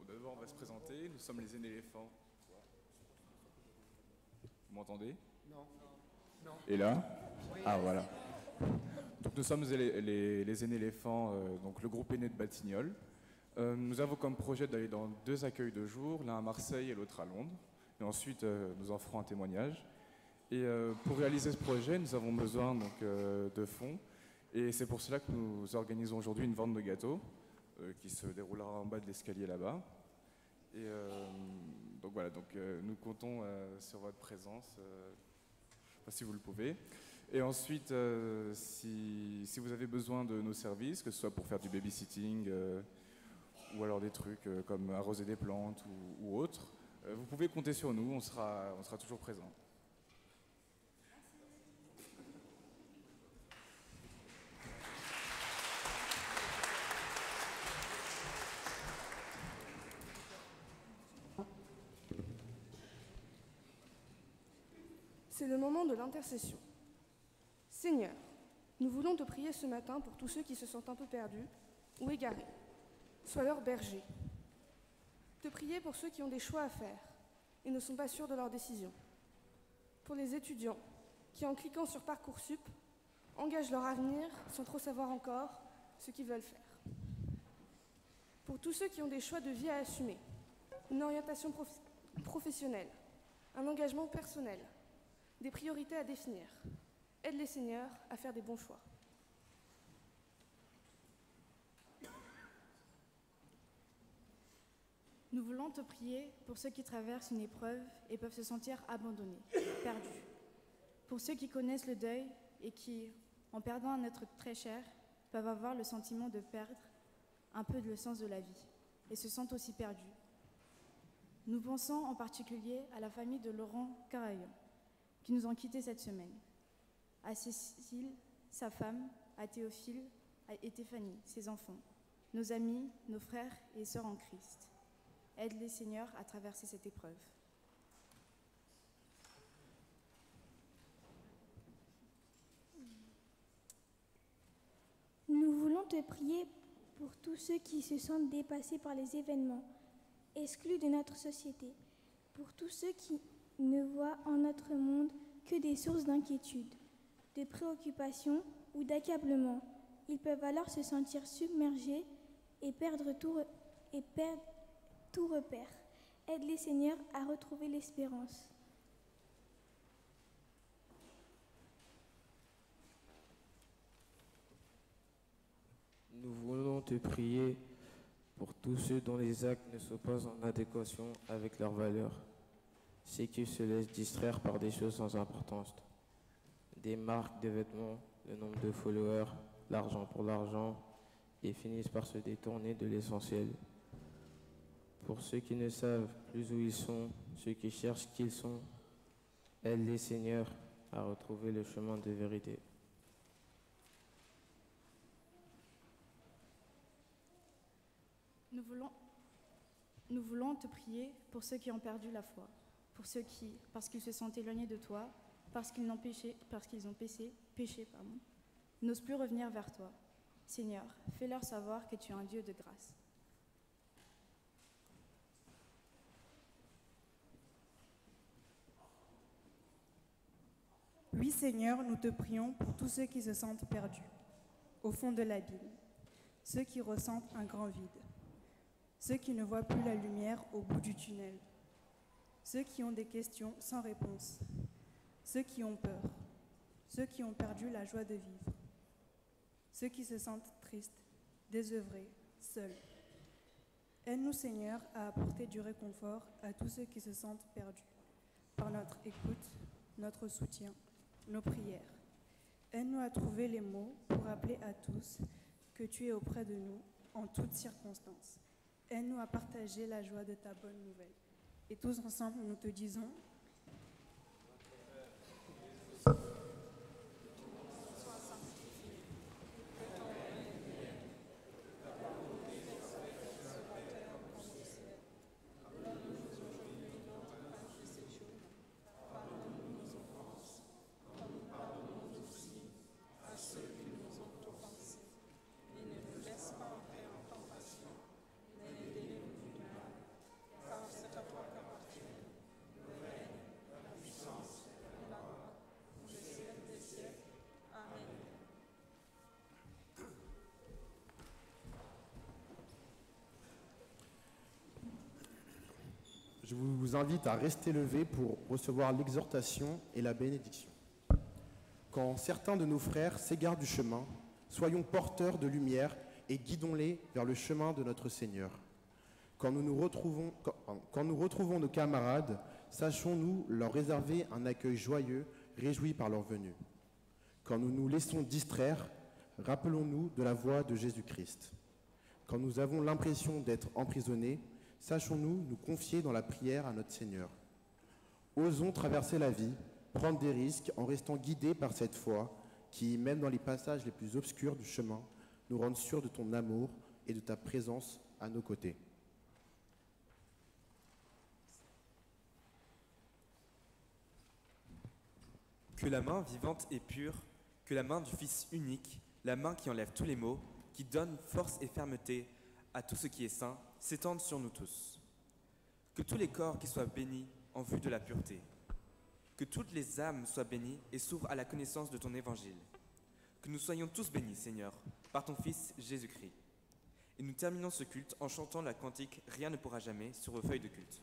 d'abord on va se présenter, nous sommes les Aînés-Éléphants. Vous m'entendez? Non. Et là? Oui. Ah voilà. Donc nous sommes les Aînés-Éléphants, donc le groupe aîné de Batignolles. Nous avons comme projet d'aller dans 2 accueils de jour, l'un à Marseille et l'autre à Londres. Et ensuite nous en ferons un témoignage. Et pour réaliser ce projet, nous avons besoin donc, de fonds. Et c'est pour cela que nous organisons aujourd'hui une vente de gâteaux. Qui se déroulera en bas de l'escalier là-bas. Et donc voilà, nous comptons sur votre présence, je ne sais pas si vous le pouvez. Et ensuite, si vous avez besoin de nos services, que ce soit pour faire du babysitting ou alors des trucs comme arroser des plantes ou autres, vous pouvez compter sur nous, on sera toujours présents. C'est le moment de l'intercession. Seigneur, nous voulons te prier ce matin pour tous ceux qui se sentent un peu perdus ou égarés. Sois leur berger. te prier pour ceux qui ont des choix à faire et ne sont pas sûrs de leur décision. Pour les étudiants qui, en cliquant sur Parcoursup, engagent leur avenir sans trop savoir encore ce qu'ils veulent faire. Pour tous ceux qui ont des choix de vie à assumer, une orientation professionnelle, un engagement personnel, des priorités à définir, aide les seigneurs à faire des bons choix. Nous voulons te prier pour ceux qui traversent une épreuve et peuvent se sentir abandonnés, perdus. Pour ceux qui connaissent le deuil et qui, en perdant un être très cher, peuvent avoir le sentiment de perdre un peu le sens de la vie et se sentent aussi perdus. Nous pensons en particulier à la famille de Laurent Carayon, qui nous ont quittés cette semaine, à Cécile, sa femme, à Théophile et Stéphanie, ses enfants, nos amis, nos frères et sœurs en Christ. Aide les seigneurs à traverser cette épreuve. Nous voulons te prier pour tous ceux qui se sentent dépassés par les événements, exclus de notre société, pour tous ceux qui ne voient en notre monde que des sources d'inquiétude, de préoccupation ou d'accablement. Ils peuvent alors se sentir submergés et perdre tout repère. Aide les seigneurs à retrouver l'espérance. Nous voulons te prier pour tous ceux dont les actes ne sont pas en adéquation avec leurs valeurs, ceux qui se laissent distraire par des choses sans importance, des marques de vêtements, le nombre de followers, l'argent pour l'argent, et finissent par se détourner de l'essentiel. Pour ceux qui ne savent plus où ils sont, ceux qui cherchent qui ils sont, aide les seigneurs à retrouver le chemin de vérité. Nous voulons te prier pour ceux qui ont perdu la foi, pour ceux qui, parce qu'ils se sentent éloignés de toi, parce qu'ils ont péché, n'osent plus revenir vers toi. Seigneur, fais-leur savoir que tu es un Dieu de grâce. Oui, Seigneur, nous te prions pour tous ceux qui se sentent perdus, au fond de l'abîme, ceux qui ressentent un grand vide, ceux qui ne voient plus la lumière au bout du tunnel, ceux qui ont des questions sans réponse, ceux qui ont peur, ceux qui ont perdu la joie de vivre, ceux qui se sentent tristes, désœuvrés, seuls. Aide-nous, Seigneur, à apporter du réconfort à tous ceux qui se sentent perdus, par notre écoute, notre soutien, nos prières. Aide-nous à trouver les mots pour rappeler à tous que tu es auprès de nous en toutes circonstances. Aide-nous à partager la joie de ta bonne nouvelle. Et tous ensemble, nous te disons... Je vous invite à rester levés pour recevoir l'exhortation et la bénédiction. Quand certains de nos frères s'égarent du chemin, soyons porteurs de lumière et guidons-les vers le chemin de notre Seigneur. Quand nous retrouvons nos camarades, sachons-nous leur réserver un accueil joyeux, réjoui par leur venue. Quand nous nous laissons distraire, rappelons-nous de la voix de Jésus-Christ. Quand nous avons l'impression d'être emprisonnés, sachons-nous nous confier dans la prière à notre Seigneur. Osons traverser la vie, prendre des risques en restant guidés par cette foi qui, même dans les passages les plus obscurs du chemin, nous rend sûrs de ton amour et de ta présence à nos côtés. Que la main vivante et pure, que la main du Fils unique, la main qui enlève tous les maux, qui donne force et fermeté à tout ce qui est saint, s'étende sur nous tous. Que tous les corps qui soient bénis en vue de la pureté. Que toutes les âmes soient bénies et s'ouvrent à la connaissance de ton évangile. Que nous soyons tous bénis, Seigneur, par ton Fils Jésus-Christ. Et nous terminons ce culte en chantant la cantique « Rien ne pourra jamais » sur vos feuilles de culte.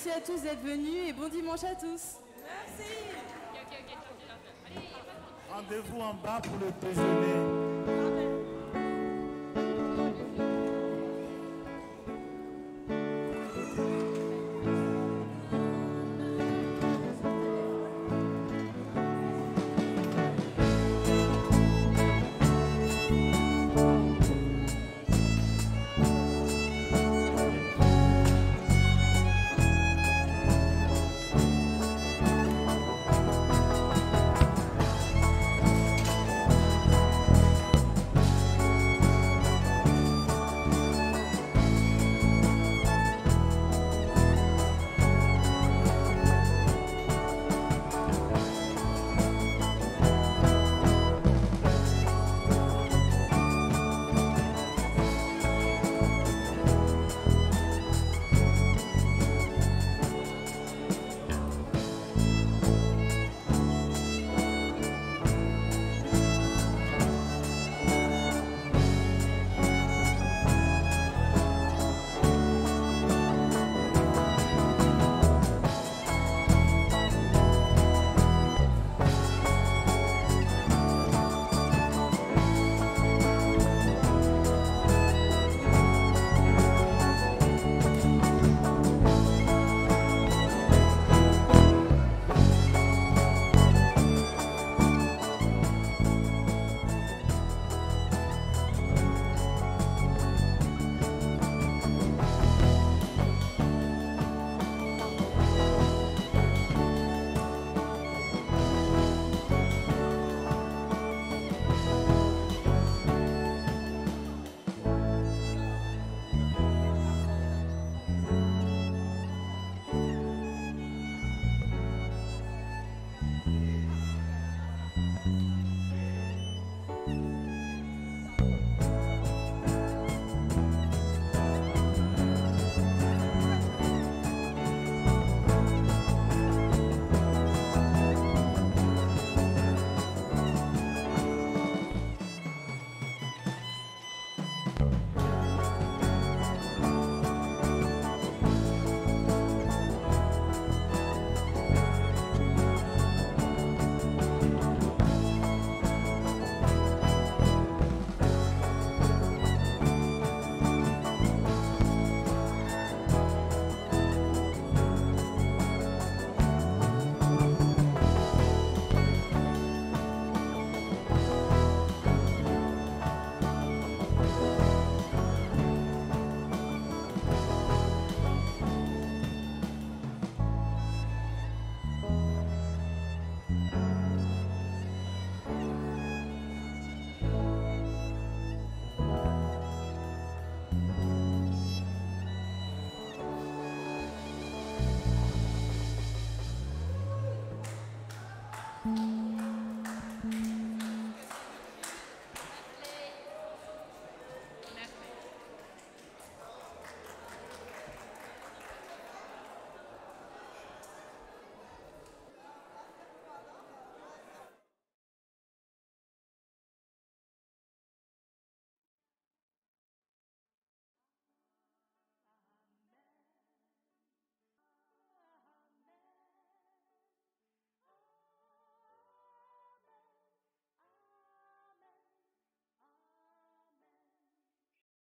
Merci à tous d'être venus et bon dimanche à tous. Merci. Rendez-vous en bas pour le déjeuner.